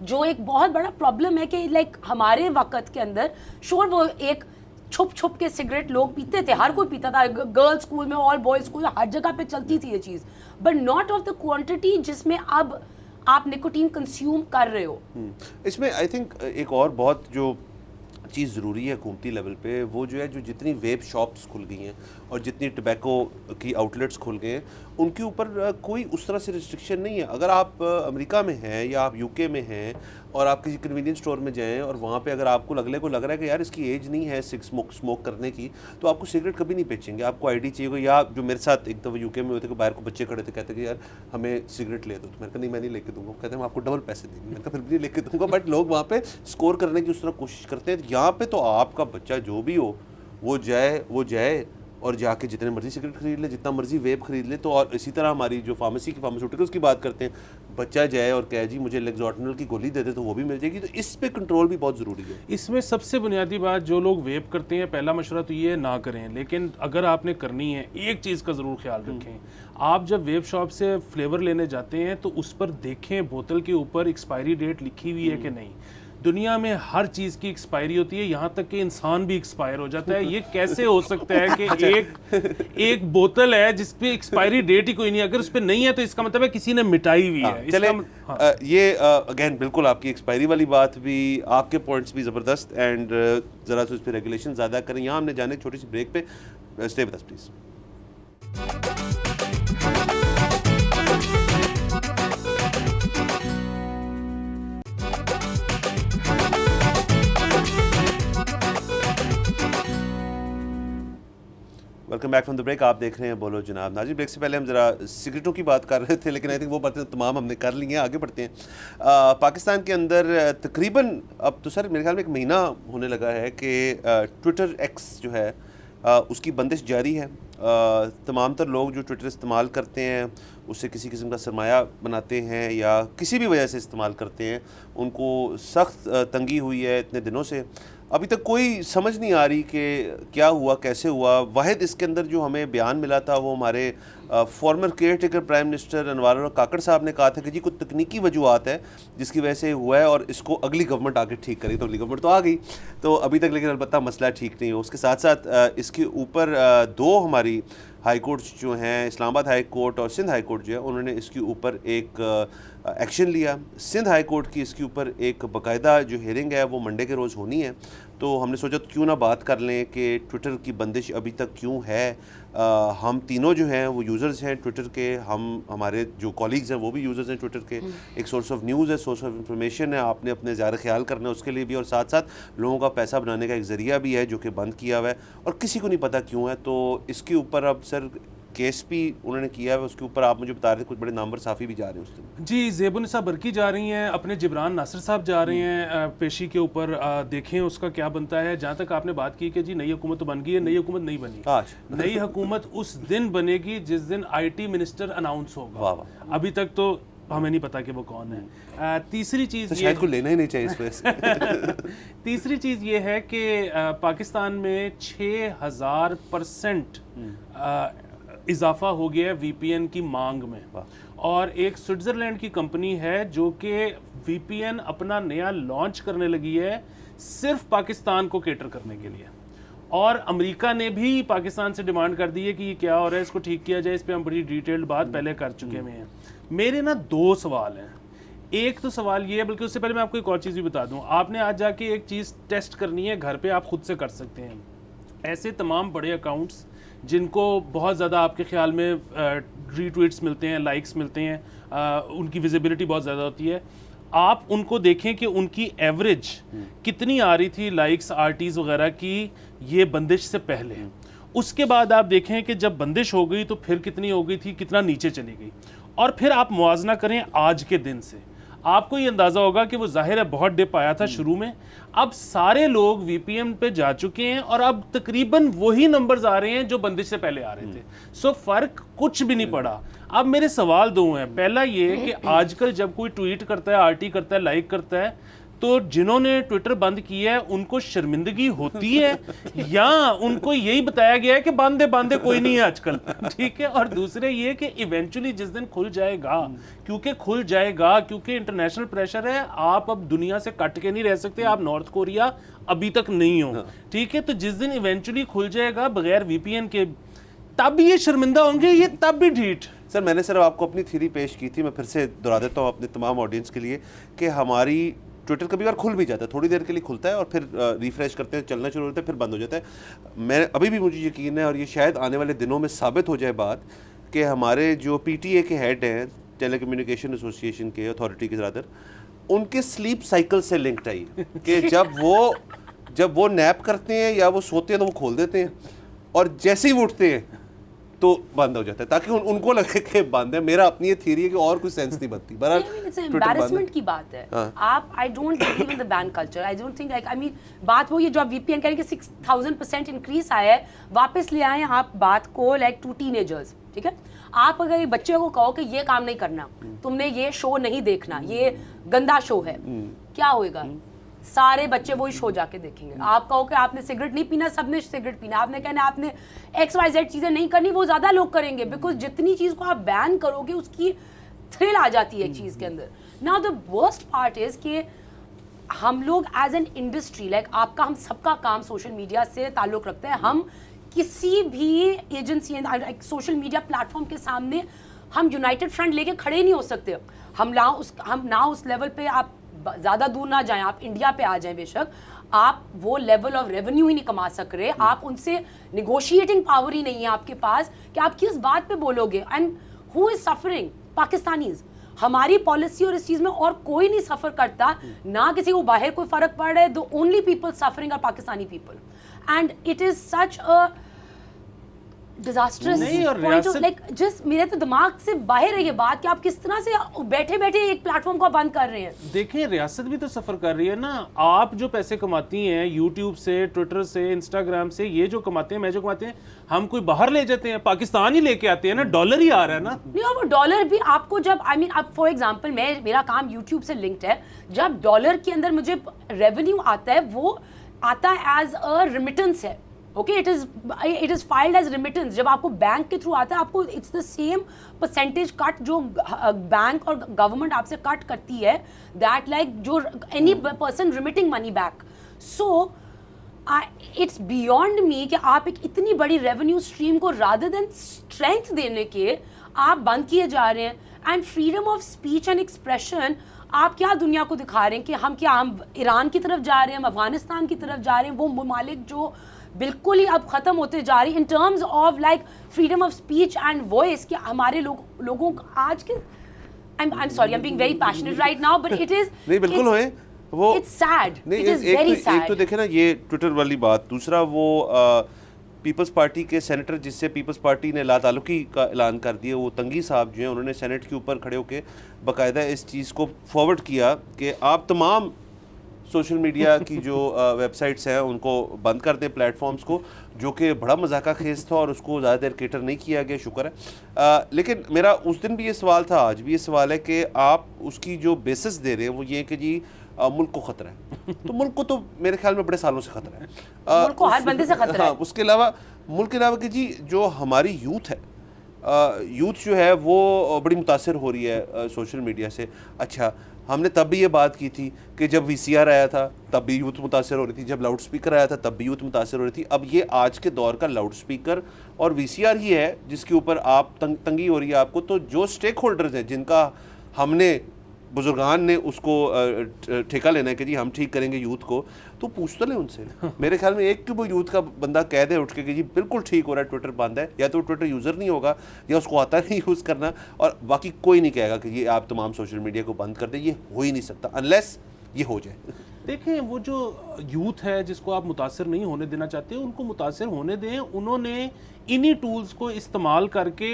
जो एक बहुत बड़ा प्रॉब्लम है कि लाइक हमारे वक्त के अंदर श्योर वो एक छुप छुप के सिगरेट लोग पीते थे, हर कोई पीता था, गर्ल्स स्कूल में, ऑल बॉयज स्कूल में, हर जगह पे चलती थी ये चीज़, but not of the quantity जिसमें अब आप निकोटीन कंज्यूम कर रहे हो। इसमें आई थिंक एक और बहुत जो चीज़ ज़रूरी है हुकूमती लेवल पे, वो जो है जो जितनी वेब शॉप्स खुल गई हैं और जितनी टबैको की आउटलेट्स खुल गए हैं, उनके ऊपर कोई उस तरह से रिस्ट्रिक्शन नहीं है। अगर आप अमेरिका में हैं या आप यूके में हैं और आप किसी कन्वीनियंस स्टोर में जाएं और वहाँ पे अगर आपको अगले को लग रहा है कि यार इसकी एज नहीं है स्मोक करने की, तो आपको सिगरेट कभी नहीं बेचेंगे, आपको आईडी चाहिए। या जो मेरे साथ एक दफ़ा यूके में हुए थे कि बाहर को बच्चे खड़े थे, कहते कि यार हमें सिगरेट ले दो, तो मैंने कहा नहीं मैं नहीं लेके दूंगा, कहते हैं आपको डबल पैसे देंगे, मैंने कहा फिर भी नहीं लेके दूंगा। बट लोग वहाँ पे स्कोर करने की उस तरह कोशिश करते हैं। यहाँ पे तो आपका बच्चा जो भी हो वो जाए और जाके जितने मर्जी सिगरेट खरीद ले, जितना मर्जी वेप खरीद ले। तो और इसी तरह हमारी जो फार्मास्यूटिकल्स की बात करते हैं, बच्चा जाए और कहे जी मुझे लेक्सोटनल की गोली दे दे, तो वो भी मिल जाएगी। तो इस पे कंट्रोल भी बहुत ज़रूरी है। इसमें सबसे बुनियादी बात, जो लोग वेप करते हैं, पहला मशवरा तो ये ना करें, लेकिन अगर आपने करनी है एक चीज़ का ज़रूर ख्याल रखें, आप जब वेप शॉप से फ्लेवर लेने जाते हैं तो उस पर देखें बोतल के ऊपर एक्सपायरी डेट लिखी हुई है कि नहीं। दुनिया में हर चीज़ की एक्सपायरी होती है, यहाँ तक कि इंसान भी एक्सपायर हो जाता है। ये कैसे हो सकता है कि एक बोतल है जिस पे एक्सपायरी डेट ही कोई नहीं, अगर उस पर नहीं है तो इसका मतलब है किसी ने मिटाई हुई है। चले ये अगेन बिल्कुल आपकी एक्सपायरी वाली बात भी, आपके पॉइंट्स भी ज़बरदस्त, एंड ज़रा तो इस पर रेगुलेशन ज़्यादा करें। यहाँ हमने जाने छोटी सी ब्रेक पे, stay with us please. Welcome back from the break. आप देख रहे हैं बोलो जनाब। नाज़रीन, ब्रेक से पहले हम ज़रा सिगरेटों की बात कर रहे थे, लेकिन आई थिंक वो बातें तमाम हमने कर ली हैं। आगे बढ़ते हैं। पाकिस्तान के अंदर तकरीबन अब तो सर मेरे ख्याल में 1 महीना होने लगा है कि ट्विटर एक्स जो है उसकी बंदिश जारी है। तमाम तर लोग जो ट्विटर इस्तेमाल करते हैं उससे किसी किस्म का सरमाया बनाते हैं या किसी भी वजह से इस्तेमाल करते हैं, उनको सख्त तंगी हुई है इतने दिनों से। अभी तक कोई समझ नहीं आ रही कि क्या हुआ, कैसे हुआ। वाहिद इसके अंदर जो हमें बयान मिला था वो हमारे former caretaker prime minister Anwar Kakar साहब ने कहा था कि जी कुछ तकनीकी वजूहत है जिसकी वजह से हुआ है और इसको अगली गवर्नमेंट आके ठीक करेगी। तो अगली गवर्नमेंट तो आ गई, तो अभी तक लेकिन अलबत्ता मसला ठीक नहीं हो। उसके साथ साथ इसके ऊपर 2 हमारी हाई कोर्ट्स जो हैं, इस्लामाबाद हाई कोर्ट और सिंध हाई कोर्ट जो है, उन्होंने इसके ऊपर एक एक्शन लिया। सिंध हाई कोर्ट की इसके ऊपर एक बाकायदा जो हियरिंग है वो मंडे के रोज़ होनी है। तो हमने सोचा तो क्यों ना बात कर लें कि ट्विटर की बंदिश अभी तक क्यों है। हम तीनों जो हैं वो यूज़र्स हैं ट्विटर के, हमारे जो कॉलीग्स हैं वो भी यूज़र्स हैं ट्विटर के। एक सोर्स ऑफ न्यूज़ है, सोर्स ऑफ इंफॉर्मेशन है, आपने अपने ज़ाहिर ख्याल करना है उसके लिए भी, और साथ साथ लोगों का पैसा बनाने का एक ज़रिया भी है जो कि बंद किया हुआ है और किसी को नहीं पता क्यों है। तो इसके ऊपर अब सर केस भी उन्होंने किया है, उसके ऊपर आप मुझे बता रहे थे कुछ बड़े नामवर साफ़ी भी जा रहे हैं उस दिन। जी, ज़ेबुन्निसा बरकी जा रही हैं, अपने जिब्रान नासिर साहब जा रहे हैं पेशी के ऊपर। देखें उसका क्या बनता है। जहाँ तक आपने बात की कि जी नई हुकूमत तो बन गई है, नई हुकूमत नहीं बनी। नई हुकूमत उस दिन बनेगी जिस दिन IT मिनिस्टर अनाउंस होगा। अभी तक तो हमें नहीं पता कि वो कौन है। तीसरी चीज़ तो शायद को लेना ही नहीं चाहिए इस वजह से। तीसरी चीज़ ये है कि पाकिस्तान में 6000% इजाफा हो गया है VPN की मांग में। और एक स्विट्ज़रलैंड की कंपनी है जो कि VPN अपना नया लॉन्च करने लगी है सिर्फ पाकिस्तान को केटर करने के लिए। और अमेरिका ने भी पाकिस्तान से डिमांड कर दी है कि ये क्या हो रहा है, इसको ठीक किया जाए। इस पे हम बड़ी डिटेल्ड बात पहले कर चुके हुए हैं। मेरे ना 2 सवाल हैं। एक तो सवाल ये है, बल्कि उससे पहले मैं आपको एक और चीज़ भी बता दूं। आपने आज जाके एक चीज़ टेस्ट करनी है, घर पे आप खुद से कर सकते हैं। ऐसे तमाम बड़े अकाउंट्स जिनको बहुत ज़्यादा आपके ख्याल में रीट्वीट्स मिलते हैं, लाइक्स मिलते हैं, उनकी विजिबिलिटी बहुत ज़्यादा होती है, आप उनको देखें कि उनकी एवरेज कितनी आ रही थी लाइक्स, RTs वगैरह की ये बंदिश से पहले। उसके बाद आप देखें कि जब बंदिश हो गई तो फिर कितनी हो गई थी, कितना नीचे चली गई। और फिर आप मुआजना करें आज के दिन से, आपको ये अंदाज़ा होगा कि वो जाहिर है बहुत डिप आया था शुरू में। अब सारे लोग VPN पे जा चुके हैं और अब तकरीबन वही नंबर्स आ रहे हैं जो बंदिश से पहले आ रहे थे। सो फ़र्क कुछ भी नहीं पड़ा। अब मेरे सवाल 2 हैं। पहला ये कि आजकल जब कोई ट्वीट करता है, RT करता है, लाइक करता है, तो जिन्होंने ट्विटर बंद किया है उनको शर्मिंदगी होती है या उनको यही बताया गया है कि बांधे बांधे कोई नहीं है आजकल, ठीक है। और दूसरे ये कि इवेंचुअली जिस दिन खुल जाएगा, क्योंकि खुल जाएगा, क्योंकि इंटरनेशनल प्रेशर है, आप अब दुनिया से कट के नहीं रह सकते, आप नॉर्थ कोरिया अभी तक नहीं हो, ठीक है। तो जिस दिन इवेंचुअली खुल जाएगा बगैर VPN के, तब ये शर्मिंदा होंगे, ये तब भी ढीठ। सर मैंने सर आपको अपनी थ्योरी पेश की थी, मैं फिर से दोहरा देता हूँ अपने तमाम ऑडियंस के लिए कि हमारी ट्विटर कभी बार खुल भी जाता है, थोड़ी देर के लिए खुलता है और फिर रिफ्रेश करते हैं, चलना शुरू होता है, फिर बंद हो जाता है। मैं अभी भी मुझे यकीन है और ये शायद आने वाले दिनों में साबित हो जाए बात कि हमारे जो PTA के हेड हैं, टेलीकम्युनिकेशन एसोसिएशन के अथॉरिटी के ज़्यादातर, उनके स्लीप साइकिल से लिंक्ड है कि जब वो नैप करते हैं या वो सोते हैं तो वो खोल देते हैं और जैसे ही वो उठते हैं तो बंद हो जाता है, ताकि उनको लगे कि बंद है। मेरा अपनी ये थ्योरी है कि और कोई सेंस नहीं बनती। एम्बैरेसमेंट की बात है। आप I don't believe in the ban culture. I don't think I mean बात वो ये जो आप VPN कह रहे हैं कि 6000% इंक्रीज आया है, वापस ले आए आप बात को लाइक टू टीनेजर्स, ठीक है। आप अगर एक बच्चे को कहो कि ये काम नहीं करना, तुमने ये शो नहीं देखना, ये गंदा शो है, क्या होएगा? सारे बच्चे वही शो जाके देखेंगे। आप कहो कि आपने सिगरेट नहीं पीना, सबने सिगरेट पीना, आपने कहना आपने XYZ चीजें नहीं करनी, वो ज्यादा लोग करेंगे। बिकॉज जितनी चीज को आप बैन करोगे उसकी थ्रिल आ जाती है एक चीज के अंदर। Now the worst part is कि हम लोग एज एन इंडस्ट्री, लाइक आपका हम सबका काम सोशल मीडिया से ताल्लुक रखता है। हम किसी भी एजेंसी सोशल मीडिया प्लेटफॉर्म के सामने हम यूनाइटेड फ्रंट लेके खड़े नहीं हो सकते। हम ना उस लेवल पे, आप ज़्यादा दूर ना जाएं, आप इंडिया पे आ जाएं, बेशक आप वो लेवल ऑफ रेवेन्यू ही नहीं कमा सक रहे, आप उनसे निगोशिएटिंग पावर ही नहीं है आपके पास कि आप किस बात पे बोलोगे। And who is suffering? Pakistanis. हमारी पॉलिसी और इस चीज़ में और कोई नहीं सफ़र करता, ना किसी को बाहर कोई फ़र्क पड़ रहा है। The only people suffering are Pakistani people. And it is such a, disasters नहीं, और पॉइंट ऑफ रियासत- लाइक जस्ट मेरे तो दिमाग से बाहर है ये बात कि आप किस तरह से बैठे बैठे एक प्लेटफॉर्म को बंद कर रहे हैं। देखें, रियासत भी तो सफर कर रही है ना। आप जो पैसे कमाती हैं यूट्यूब से, ट्विटर से, इंस्टाग्राम से, ये जो कमाते हैं, मैं जो कमाते हैं, हम कोई बाहर ले जाते हैं, पाकिस्तान ही लेके आते हैं ना, डॉलर ही आ रहा है ना। नहीं, और वो डॉलर भी आपको जब अब फॉर एग्जांपल मेरा काम यूट्यूब से लिंक्ड है, जब डॉलर के अंदर मुझे रेवेन्यू आता है वो आता है एज अ रिमिटेंस है। Okay, it is filed as remittance. जब आपको बैंक के थ्रू आता है आपको it's the same percentage cut जो बैंक और गवर्नमेंट आपसे कट करती है, दैट लाइक जो any person remitting money back. So it's beyond me कि आप एक इतनी बड़ी रेवेन्यू स्ट्रीम को रादर देन स्ट्रेंथ देने के आप बंद किए जा रहे हैं। And freedom of speech and expression आप क्या दुनिया को दिखा रहे हैं कि हम ईरान की तरफ जा रहे हैं, हम अफगानिस्तान की तरफ जा रहे हैं, वो ममालिक जो बिल्कुल ही अब खत्म होते जा रही in terms of like freedom of speech and voice कि हमारे लोगों को आज के I'm sorry, I'm being very passionate right now, but it is नहीं बिल्कुल होए वो it's sad. नहीं, It is very sad. एक तो देखे ना ये ट्विटर वाली बात, दूसरा वो पीपल्स पार्टी के सेनेटर जिससे पीपल्स पार्टी ने लाताल्लुकी का ऐलान कर दिया, वो तंगी साहब जो हैं उन्होंने सेनेट के ऊपर खड़े होकर बाकायदा इस चीज़ को फॉरवर्ड किया कि आप तमाम सोशल मीडिया की जो वेबसाइट्स हैं उनको बंद कर दें, प्लेटफॉर्म्स को, जो कि बड़ा मजाका खेज था और उसको ज़्यादा देर केटर नहीं किया गया, शुक्र है। लेकिन मेरा उस दिन भी ये सवाल था, आज भी ये सवाल है कि आप उसकी जो बेसिस दे रहे हैं वो ये कि जी मुल्क को ख़तरा है। तो मुल्क को तो मेरे ख्याल में बड़े सालों से ख़तरा है, मुल्क को हर बंदे से खतरा है। हाँ, उसके अलावा मुल्क के अलावा कि जी जो हमारी यूथ है, यूथ जो है वो बड़ी मुतासर हो रही है सोशल मीडिया से। अच्छा, हमने तब भी ये बात की थी कि जब VCR आया था तब भी यूथ मुतासर हो रही थी, जब लाउड स्पीकर आया था तब भी यूथ मुतासर हो रही थी। अब ये आज के दौर का लाउड स्पीकर और VCR ही है जिसके ऊपर आप तंगी हो रही है आपको। तो जो स्टेक होल्डर्स हैं जिनका हमने बुजुर्गान ने उसको ठेका लेना है कि जी हम ठीक करेंगे यूथ को, तो पूछ तो लें उनसे। मेरे ख्याल में एक वो यूथ का बंदा कह दे उठ के कि जी बिल्कुल ठीक हो रहा है, ट्विटर बंद है, या तो ट्विटर यूज़र नहीं होगा या उसको आता नहीं यूज़ करना, और बाकी कोई नहीं कहेगा कि ये आप तमाम सोशल मीडिया को बंद कर दें। ये हो ही नहीं सकता अनलेस ये हो जाए। देखें, वो जो यूथ है जिसको आप मुतासिर नहीं होने देना चाहते, उनको मुतासिर होने दें। उन्होंने इन्हीं टूल्स को इस्तेमाल करके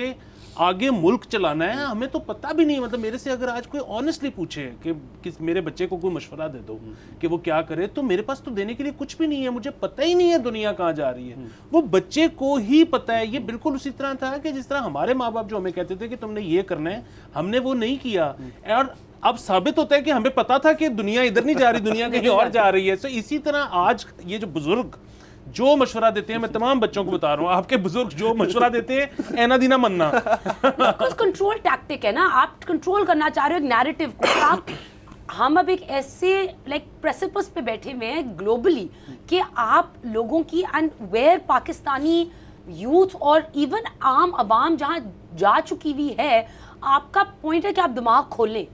आगे मुल्क चलाना है। हमें तो पता भी नहीं, मतलब मेरे से अगर आज कोई ऑनेस्टली पूछे कि मेरे बच्चे को कोई मशवरा दे दो कि वो क्या करे, तो मेरे पास तो देने के लिए कुछ भी नहीं है। मुझे पता ही नहीं है दुनिया कहाँ जा रही है, वो बच्चे को ही पता है। ये बिल्कुल उसी तरह था कि जिस तरह हमारे माँ बाप जो हमें कहते थे कि तुमने ये करना है, हमने वो नहीं किया, और अब साबित होता है कि हमें पता था कि दुनिया इधर नहीं जा रही, दुनिया कहीं और जा रही है। तो इसी तरह आज ये जो बुजुर्ग जो मशवरा देते हैं, मैं तमाम बच्चों को बता रहा हूँ, आपके बुजुर्ग जो मशवरा देते हैं, ऐना दीना मनना। बिकॉज़ कंट्रोल टैक्टिक है ना, आप कंट्रोल करना चाह रहे हो एक नैरेटिव को। आप हम अब एक ऐसे लाइक प्रेसिपिस पे बैठे हुए हैं ग्लोबली कि आप लोगों की एंड वेयर पाकिस्तानी यूथ और इवन आम आवाम जहाँ जा चुकी हुई है, आपका पॉइंट है कि आप दिमाग खोलें।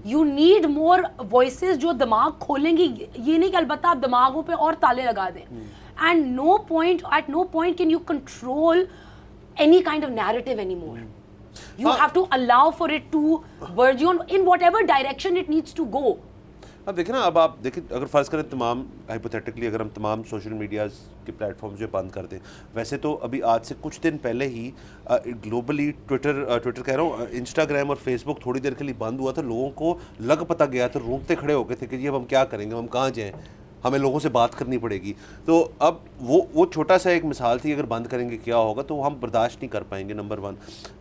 यू नीड मोर वॉइसेस जो दिमाग खोलेंगी। ये नहीं कि अलबत्ता आप दिमागों पे और ताले लगा दें। And at no point can you control any kind of narrative anymore. You have to allow for it to verge on in whatever direction it needs to go. अब देखें ना, अब आप देखें, अगर फ़र्ज़ करें तमाम हाइपोथेटिकली अगर हम तमाम सोशल मीडियाज़ के प्लेटफॉर्म जो बंद कर दें, वैसे तो अभी आज से कुछ दिन पहले ही ग्लोबली ट्विटर कह रहा हूँ, इंस्टाग्राम और फेसबुक थोड़ी देर के लिए बंद हुआ था। लोगों को लग पता गया था, रोंगटे खड़े हो गए थे कि जी अब हम क्या करेंगे, हम कहाँ जाएँ, हमें लोगों से बात करनी पड़ेगी। तो अब वो छोटा सा एक मिसाल थी, अगर बंद करेंगे क्या होगा, तो हम बर्दाश्त नहीं कर पाएंगे, नंबर 1।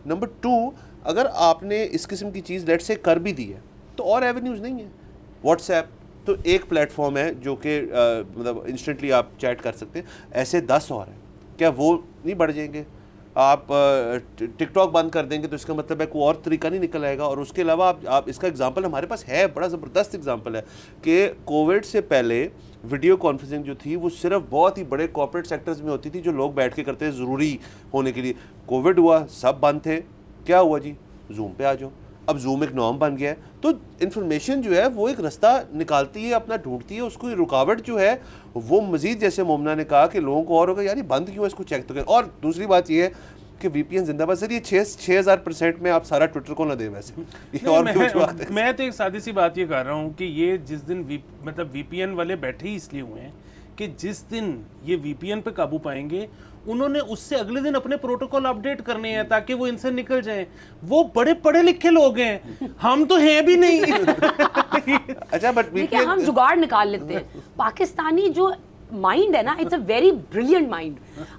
नंबर 2, अगर आपने इस किस्म की चीज़ लेट से कर भी दी है तो और एवेन्यूज़ नहीं है। व्हाट्सएप तो एक प्लेटफॉर्म है जो कि मतलब इंस्टेंटली आप चैट कर सकते हैं, ऐसे 10 और हैं। क्या वो नहीं बढ़ जाएंगे? आप टिकटॉक बंद कर देंगे तो इसका मतलब है कोई और तरीका नहीं निकल आएगा। और उसके अलावा आप इसका एग्जांपल हमारे पास है, बड़ा ज़बरदस्त एग्जांपल है कि कोविड से पहले वीडियो कॉन्फ्रेंसिंग जो थी वो सिर्फ बहुत ही बड़े कॉर्पोरेट सेक्टर्स में होती थी, जो लोग बैठ के करते थे ज़रूरी होने के लिए। कोविड हुआ, सब बंद थे, क्या हुआ जी, जूम पे आ जाओ। अब जूम एक नॉर्म बन गया है, तो इन्फॉर्मेशन जो है वो एक रास्ता निकालती है, अपना ढूंढती है। उसको रुकावट जो है वो मज़ीद, जैसे मोमना ने कहा कि लोगों को और होगा यार ये बंद क्यों है, इसको चेक तो करें। और दूसरी बात ये है कि VPN जिंदाबाद। सर ये 6000% में आप सारा ट्विटर को ना दें वैसे, ये और क्यों बात है? मैं तो एक सादी सी बात ये कर रहा हूँ कि ये जिस दिन मतलब VPN वाले बैठे ही इसलिए हुए हैं कि जिस दिन ये VPN पे काबू पाएंगे उन्होंने उससे अगले दिन अपने प्रोटोकॉल अपडेट करने हैं ताकि वो इनसे निकल जाएं। वो बड़े पढ़े लिखे लोग हैं, हम तो हैं भी नहीं। अच्छा बट देखिए हम जुगाड़ निकाल लेते हैं। पाकिस्तानी जो माइंड है ना, it's a very brilliant mind.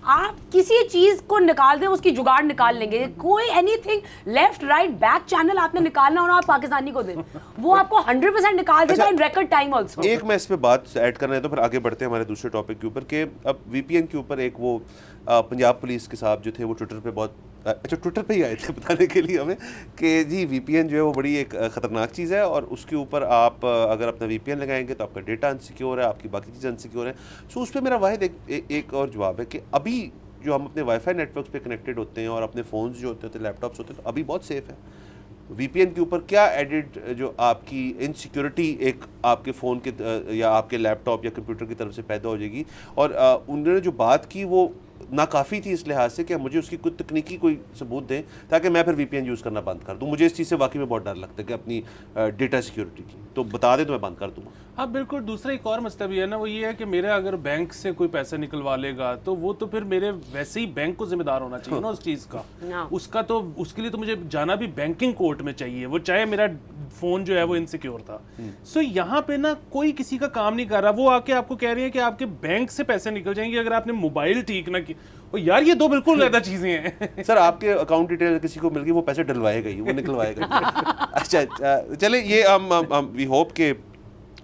आप किसी चीज को निकाल दें, उसकी जुगाड़ निकाल लेंगे। कोई anything left right back channel आपने निकालना और आप पाकिस्तानी को दें, वो आपको 100% निकाल देगा इन रिकॉर्ड टाइम आल्सो। एक मैं इस पे बात ऐड करना है तो फिर आगे बढ़ते हैं हमारे दूसरे टॉपिक के ऊपर कि अब VPN के ऊपर एक वो पंजाब पुलिस के साहब जो थे वो ट्विटर पे बहुत अच्छा ट्विटर पे ही आए थे बताने के लिए हमें कि जी VPN जो है वो बड़ी एक ख़तरनाक चीज़ है और उसके ऊपर आप अगर अपना VPN लगाएंगे तो आपका डेटा अनसिक्योर है, आपकी बाकी चीज़ें अनसिक्योर हैं। सो उस पर मेरा वाहिद एक और जवाब है कि अभी जो हम अपने वाईफाई नेटवर्क पे कनेक्टेड होते हैं और अपने फ़ोन्स जो होते हैं लैपटॉप्स होते हैं तो अभी बहुत सेफ़ है। VPN के ऊपर क्या एडिड जो आपकी इनसिक्योरिटी एक आपके फ़ोन के या आपके लैपटॉप या कंप्यूटर की तरफ से पैदा हो जाएगी। और उन्होंने जो बात की वो नाकाफ़ी थी इस लिहाज से कि मुझे उसकी कुछ तकनीकी कोई सबूत दें ताकि मैं फिर VPN यूज़ करना बंद कर दूं। मुझे इस चीज़ से वाकई में बहुत डर लगता है कि अपनी डेटा सिक्योरिटी की, तो बता दें तो मैं बंद कर दूंगा। हाँ बिल्कुल। दूसरा एक और मसला भी है ना, वो ये है कि मेरा अगर बैंक से कोई पैसा निकलवा लेगा तो वो तो फिर मेरे वैसे ही बैंक को जिम्मेदार होना चाहिए ना उस चीज़ का। उसका तो उसके लिए तो मुझे जाना भी बैंकिंग कोर्ट में चाहिए, वो चाहे मेरा फ़ोन जो है वो इनसिक्योर था। सो यहाँ पे ना कोई किसी का काम नहीं कर रहा। वो आके आपको कह रहे हैं कि आपके बैंक से पैसे निकल जाएंगे अगर आपने मोबाइल ठीक ना किया। यार ये दो बिल्कुल अलग चीजें हैं। सर आपके अकाउंट डिटेल किसी को मिल गई वो पैसे डलवाएगा ही, वो निकलवाएगा ही। अच्छा चले ये हम वी होप के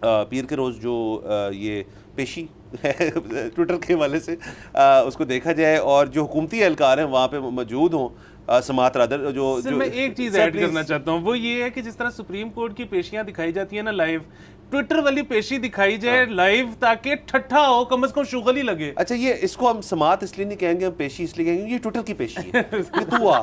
पीर के रोज़ जो ये पेशी है ट्विटर के हवाले से उसको देखा जाए और जो हुकूमती एहलकार हैं वहाँ पे मौजूद हों। समात रादर जो मैं एक चीज़ ऐड करना चाहता हूँ, वो ये है कि जिस तरह सुप्रीम कोर्ट की पेशियाँ दिखाई जाती है ना लाइव, ट्विटर वाली पेशी दिखाई जाए लाइव ताकि ठट्ठा हो, कम से कम शुगल ही लगे। अच्छा ये इसको हम समात इसलिए नहीं कहेंगे, हम पेशी इसलिए कहेंगे, ये ट्विटर की पेशी है। ये तू आ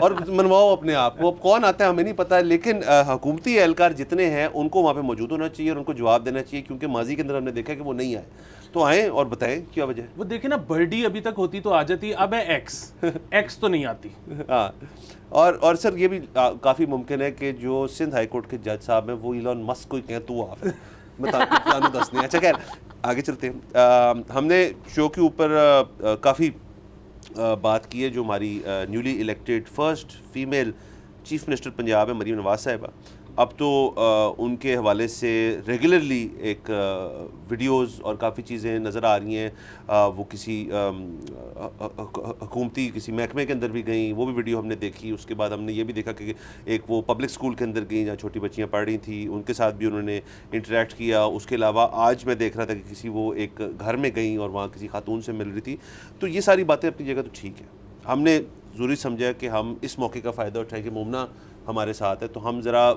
और मनवाओ अपने आप को। अब कौन आता है हमें नहीं पता, लेकिन हुकूमती एहलकार जितने हैं उनको वहाँ पे मौजूद होना चाहिए और उनको जवाब देना चाहिए, क्योंकि माजी के अंदर हमने देखा कि वो नहीं आए। तो आए और बताएं क्या वजह। वो देखे ना, बर्डी अभी तक होती तो आ जाती, अब है एक्स तो नहीं आती। हाँ और सर ये भी काफ़ी मुमकिन है कि जो सिंध हाई कोर्ट के जज साहब हैं वो इलॉन मस्क को कहें तू आप बता दस नहीं। अच्छा खैर आगे चलते हैं। हमने शो के ऊपर काफ़ी बात की है जो हमारी newly elected first female chief minister Punjab है मरीम नवाज साहिबा। अब तो उनके हवाले से रेगुलरली एक वीडियोस और काफ़ी चीज़ें नज़र आ रही हैं। वो किसी हुकूमती किसी महकमे के अंदर भी गई, वो भी वीडियो हमने देखी। उसके बाद हमने ये भी देखा कि एक वो पब्लिक स्कूल के अंदर गई जहाँ छोटी बच्चियाँ पढ़ रही थी, उनके साथ भी उन्होंने इंटरेक्ट किया। उसके अलावा आज मैं देख रहा था कि किसी वो एक घर में गई और वहाँ किसी खातून से मिल रही थी। तो ये सारी बातें अपनी जगह तो ठीक है। हमने ज़रूरी समझा कि हम इस मौके का फ़ायदा उठाएं कि मुमना हमारे साथ है, तो हम ज़रा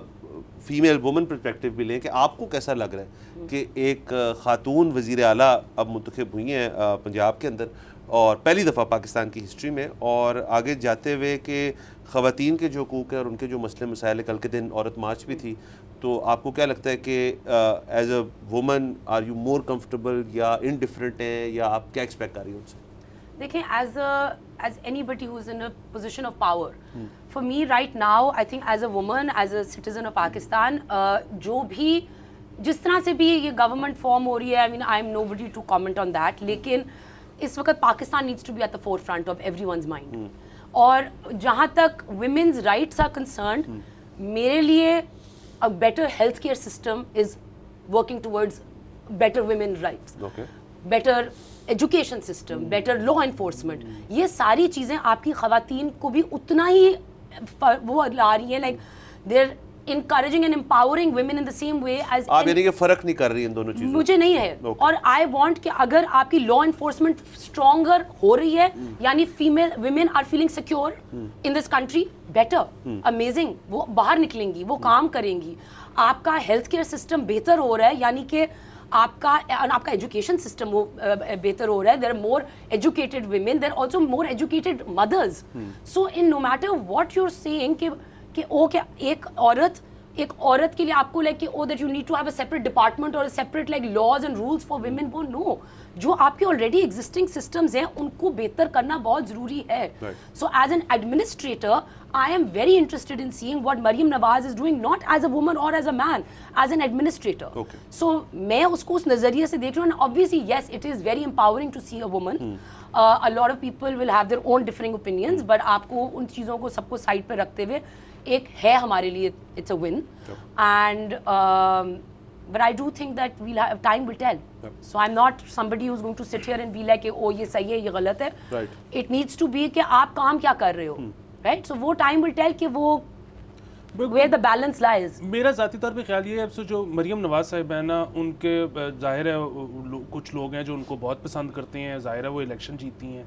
फीमेल वुमन परस्पेक्टिव भी लें कि आपको कैसा लग रहा है कि एक खातून वज़ीर आला अब मुंतखब हुई हैं पंजाब के अंदर और पहली दफ़ा पाकिस्तान की हिस्ट्री में, और आगे जाते हुए कि ख़वातीन के जो हकूक़ हैं और उनके जो मसले मसाइल, कल के दिन औरत मार्च भी थी। तो आपको क्या लगता है कि as a woman are you more comfortable या इनडिफरेंट हैं, या आप क्या एक्सपेक्ट कर रही हैं उनसे? देखें, as anybody who's in a position of power, for me right now, I think as a woman, as a citizen of Pakistan, जो भी जिस तरह से भी ये गवर्नमेंट फॉर्म हो रही है, I mean I'm nobody to comment on that, लेकिन इस वक्त Pakistan needs to be at the forefront of everyone's mind. और जहाँ तक women's rights are concerned, मेरे लिए a better healthcare system is working towards better women's rights. Okay. Better education system, better law enforcement, ये सारी चीज़ें आपकी ख़वातीन को भी उतना ही वो ला रही हैं, like there encouraging and empowering women in the same way as आप यानी कि फ़र्क नहीं कर रही इन दोनों चीज़ों? मुझे नहीं है। और आई वांट कि अगर आपकी लॉ इन्फोर्समेंट स्ट्रॉन्गर हो रही है, यानी female women are feeling secure in this country, better, amazing, वो बाहर निकलेंगी, वो काम करेंगी। आपका हेल्थ केयर सिस्टम बेहतर हो रहा है, यानी कि आपका एजुकेशन सिस्टम वो बेहतर हो रहा है। There are more educated women, there also more educated mothers. So in no matter what you are saying कि ओ क्या एक औरत के लिए आपको लाइक कि oh that you need to have a separate department और separate like laws and rules for women, वो नो, जो आपके ऑलरेडी एग्जिस्टिंग सिस्टम्स हैं उनको बेहतर करना बहुत ज़रूरी है। So as an administrator I am very interested in seeing what Maryam Nawaz is doing, not as a woman or as a man, as an administrator. Okay. So मैं उसको उस नज़रिए से देख रही हूँ. And obviously, yes, it is very empowering to see a woman. A lot of people will have their own differing opinions, but आपको उन चीज़ों को सबको साइड पे रखते हुए एक है हमारे लिए it's a win. And but I do think that time will tell. So I'm not somebody who's going to sit here and be like, oh ये सही है ये गलत है. Right. It needs to be कि आप काम क्या कर रहे हो. Right? So वो time will tell कि वो where the balance lies. मेरा ज़ाती तौर पे ख्याल ये है, सो जो मरियम नवाज साहिब है ना, उनके ज़ाहिर है कुछ लोग हैं जो उनको बहुत पसंद करते हैं, ज़ाहिर है वो इलेक्शन जीती हैं,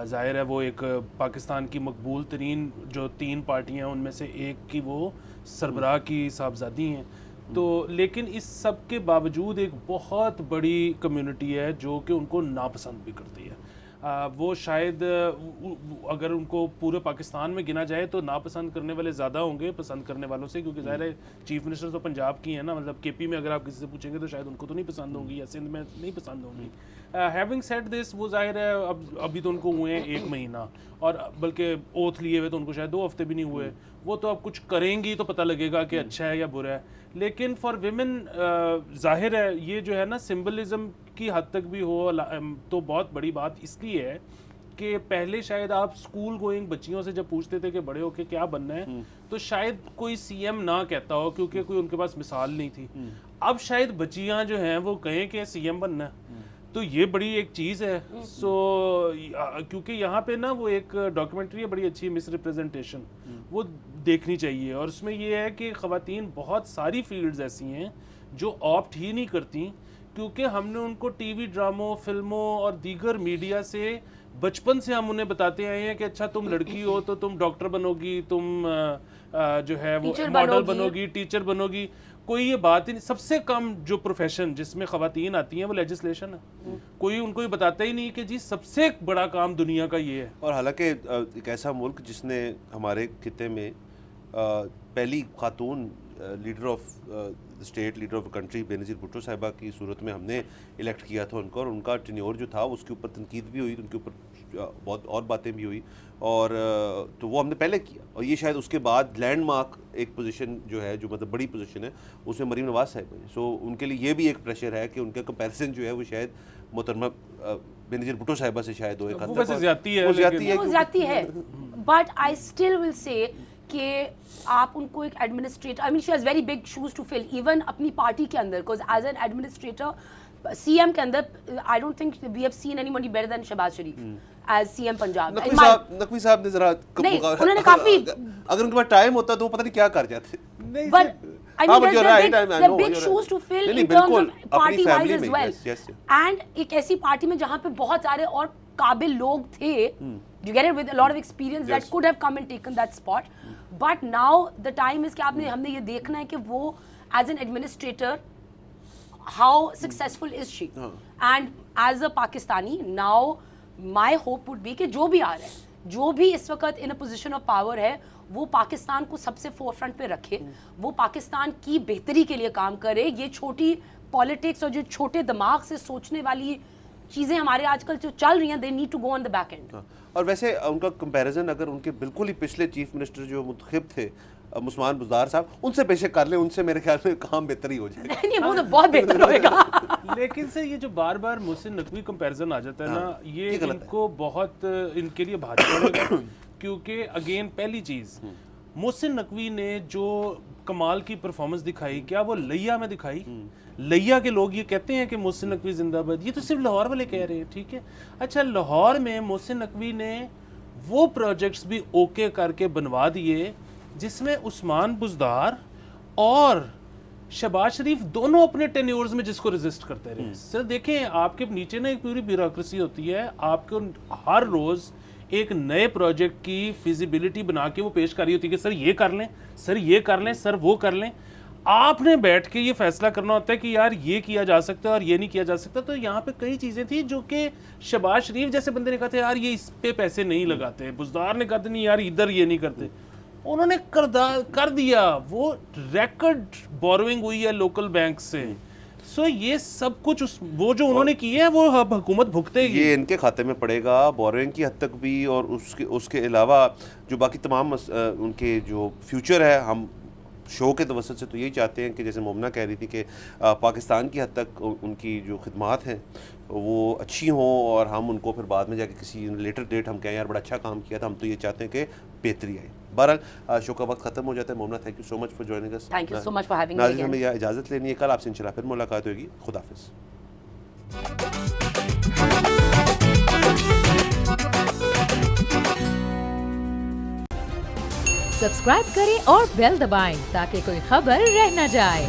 ज़ाहिर है वो एक पाकिस्तान की मकबूल तरीन जो 3 पार्टियां हैं उनमें से एक की वो सरबराह की साहबजादी हैं. तो लेकिन इस सब के बावजूद एक बहुत बड़ी कम्युनिटी है जो कि उनको नापसंद भी करती है. वो शायद अगर उनको पूरे पाकिस्तान में गिना जाए तो नापसंद करने वाले ज़्यादा होंगे पसंद करने वालों से, क्योंकि ज़ाहिर है चीफ मिनिस्टर तो पंजाब की है ना, मतलब केपी में अगर आप किसी से पूछेंगे तो शायद उनको तो नहीं पसंद होंगी या सिंध में नहीं पसंद होंगी. हैविंग सेड दिस, वो ज़ाहिर है अभी तो उनको हुए हैं 1 महीना, और बल्कि ओथ लिए हुए तो उनको शायद 2 हफ्ते भी नहीं हुए. वो तो अब कुछ करेंगी तो पता लगेगा कि अच्छा है या बुरा है. लेकिन फॉर विमेन ज़ाहिर है ये जो है ना सिंबलिज्म की हद तक भी हो तो बहुत बड़ी बात इसलिए है कि पहले शायद आप स्कूल गोइंग बच्चियों से जब पूछते थे कि बड़े होके क्या बनना है तो शायद कोई सीएम ना कहता हो क्योंकि कोई उनके पास मिसाल नहीं थी. अब शायद बच्चियां जो हैं वो कहें कि सीएम बनना है, तो ये बड़ी एक चीज़ है. सो क्योंकि यहाँ पे ना वो एक डॉक्यूमेंट्री है बड़ी अच्छी, मिस रिप्रेजेंटेशन, वो देखनी चाहिए. और उसमें ये है कि ख़वातीन बहुत सारी फील्ड्स ऐसी हैं जो ऑप्ट ही नहीं करती, क्योंकि हमने उनको टीवी ड्रामों, फिल्मों और दीगर मीडिया से बचपन से हम उन्हें बताते आए हैं कि अच्छा तुम लड़की हो तो तुम डॉक्टर बनोगी, तुम जो है वो मॉडल बनोगी, टीचर बनोगी. कोई ये बात ही नहीं. सबसे कम जो प्रोफेशन जिसमें ख़वातीन आती हैं वो लेजिस्लेशन है. कोई उनको ये बताता ही नहीं कि जी सबसे बड़ा काम दुनिया का ये है. और हालांकि एक ऐसा मुल्क जिसने हमारे खिते में पहली खातून leader of state, leader of country Benazir Bhutto साहिबा की सूरत में हमने इलेक्ट किया था उनको, और उनका टेन्योर जो था उसके ऊपर तनकीद भी हुई, उनके ऊपर बहुत और बातें भी हुई, और तो वो हमने पहले किया. और ये शायद उसके बाद लैंडमार्क एक पोजीशन जो है, जो मतलब बड़ी पोजीशन है, उसमें मरीम नवाज साहिब है. सो उनके लिए ये भी एक प्रेशर है कि उनका कंपैरिजन जो है वो शायद मोहतरमा बेनज़ीर भुट्टो साहिबा से शायद हो एक हद तक ज़्यादती है. But I still will say कि आप उनको एक administrator, I mean she has very big shoes to fill even अपनी पार्टी के अंदर, because as an administrator CM के अंदर I don't think we have seen anybody better than Shahbaz Sharif as CM Punjab. Naqvi sahab ने जरा उन्होंने काफी, अगर उनके पास टाइम होता तो वो पता नहीं क्या कर जाते. But I mean, they're big shoes to fill in terms of party-wise as well. And एक ऐसी पार्टी में जहाँ पे बहुत सारे और काबिल लोग थे, you get it, with a lot of experience that could have come and taken that spot. But now the time is कि हमने ये देखना है कि वो as an administrator how successful is she? And as a Pakistani, now my hope would be कि जो भी आ रहा है, जो भी इस वक्त in a position of power है, वो पाकिस्तान को सबसे फोरफ्रंट पे रखे, वो पाकिस्तान की बेहतरी के लिए काम करे. ये छोटी पॉलिटिक्स और जो छोटे दिमाग से सोचने वाली चीज़ें हमारे आजकल जो चल रही हैं, they need to go on the back end. और वैसे उनका कंपैरिजन अगर उनके बिल्कुल ही पिछले चीफ मिनिस्टर जो मुंतखब थे उस्मान बुज़दार साहब, उनसे पेशे कर ले, उनसे मेरे ख्याल में काम बेहतर ही हो जाएगा. नहीं, वो तो बहुत बेहतर होएगा. लेकिन सर ये जो बार बार मुहसिन नकवी कंपैरिजन आ जाता है ना, ये इनको बहुत इनके लिए भारी पड़ेगा. क्योंकि अगेन पहली चीज़, मुहसिन नकवी ने जो कमाल की परफॉर्मेंस दिखाई, क्या वो लिया में दिखाई? लिया के लोग ये कहते हैं कि मुहसिन नकवी जिंदाबाद, ये तो सिर्फ लाहौर वाले कह रहे हैं, ठीक है. अच्छा, लाहौर में मुहसिन नकवी ने वो प्रोजेक्ट्स भी ओके करके बनवा दिए जिसमें उस्मान बुज़दार और शहबाज शरीफ दोनों अपने टेन्योर्स में जिसको रेजिस्ट करते रहे. सर देखें, आपके नीचे ना एक पूरी ब्यूरोक्रेसी होती है, आपको हर रोज़ एक नए प्रोजेक्ट की फिजिबिलिटी बना के वो पेश कर रही होती है कि सर ये कर लें, सर ये कर लें, सर वो कर लें. आपने बैठ के ये फैसला करना होता है कि यार ये किया जा सकता है और ये नहीं किया जा सकता. तो यहाँ पे कई चीज़ें थी जो कि शहबाज शरीफ जैसे बंदे ने कहा था यार ये इस पे पैसे नहीं लगाते, बुज़दार ने कहा था नहीं यार इधर ये नहीं करते, उन्होंने कर दिया. वो रिकॉर्ड बोरोइंग हुई है लोकल बैंक से. सो ये सब कुछ वो जो उन्होंने किए है वो अब हुकूमत भुगतेगी। ये इनके खाते में पड़ेगा बोरोइंग की हद तक भी, और उसके अलावा जो बाकी तमाम उनके जो फ्यूचर है, हम शो के तवसत से तो यही चाहते हैं कि जैसे मोमना कह रही थी कि पाकिस्तान की हद तक उनकी जो खिदमात हैं वो अच्छी हों, और हम उनको फिर बाद में जाके किसी लेटर डेट हम कहें यार बड़ा अच्छा काम किया था, हम तो ये चाहते हैं कि बेहतरी आए। बहरहाल शो का वक्त ख़त्म हो जाता है। Momna, thank you so much for joining us. Thank you so much for having me नाज़रीन, अगेन। हमें यह इजाज़त लेनी है, कल आपसे इंशाल्लाह फिर मुलाकात होगी। खुदाफिज़। सब्सक्राइब करें और बेल दबाएं ताकि कोई खबर रह न जाए।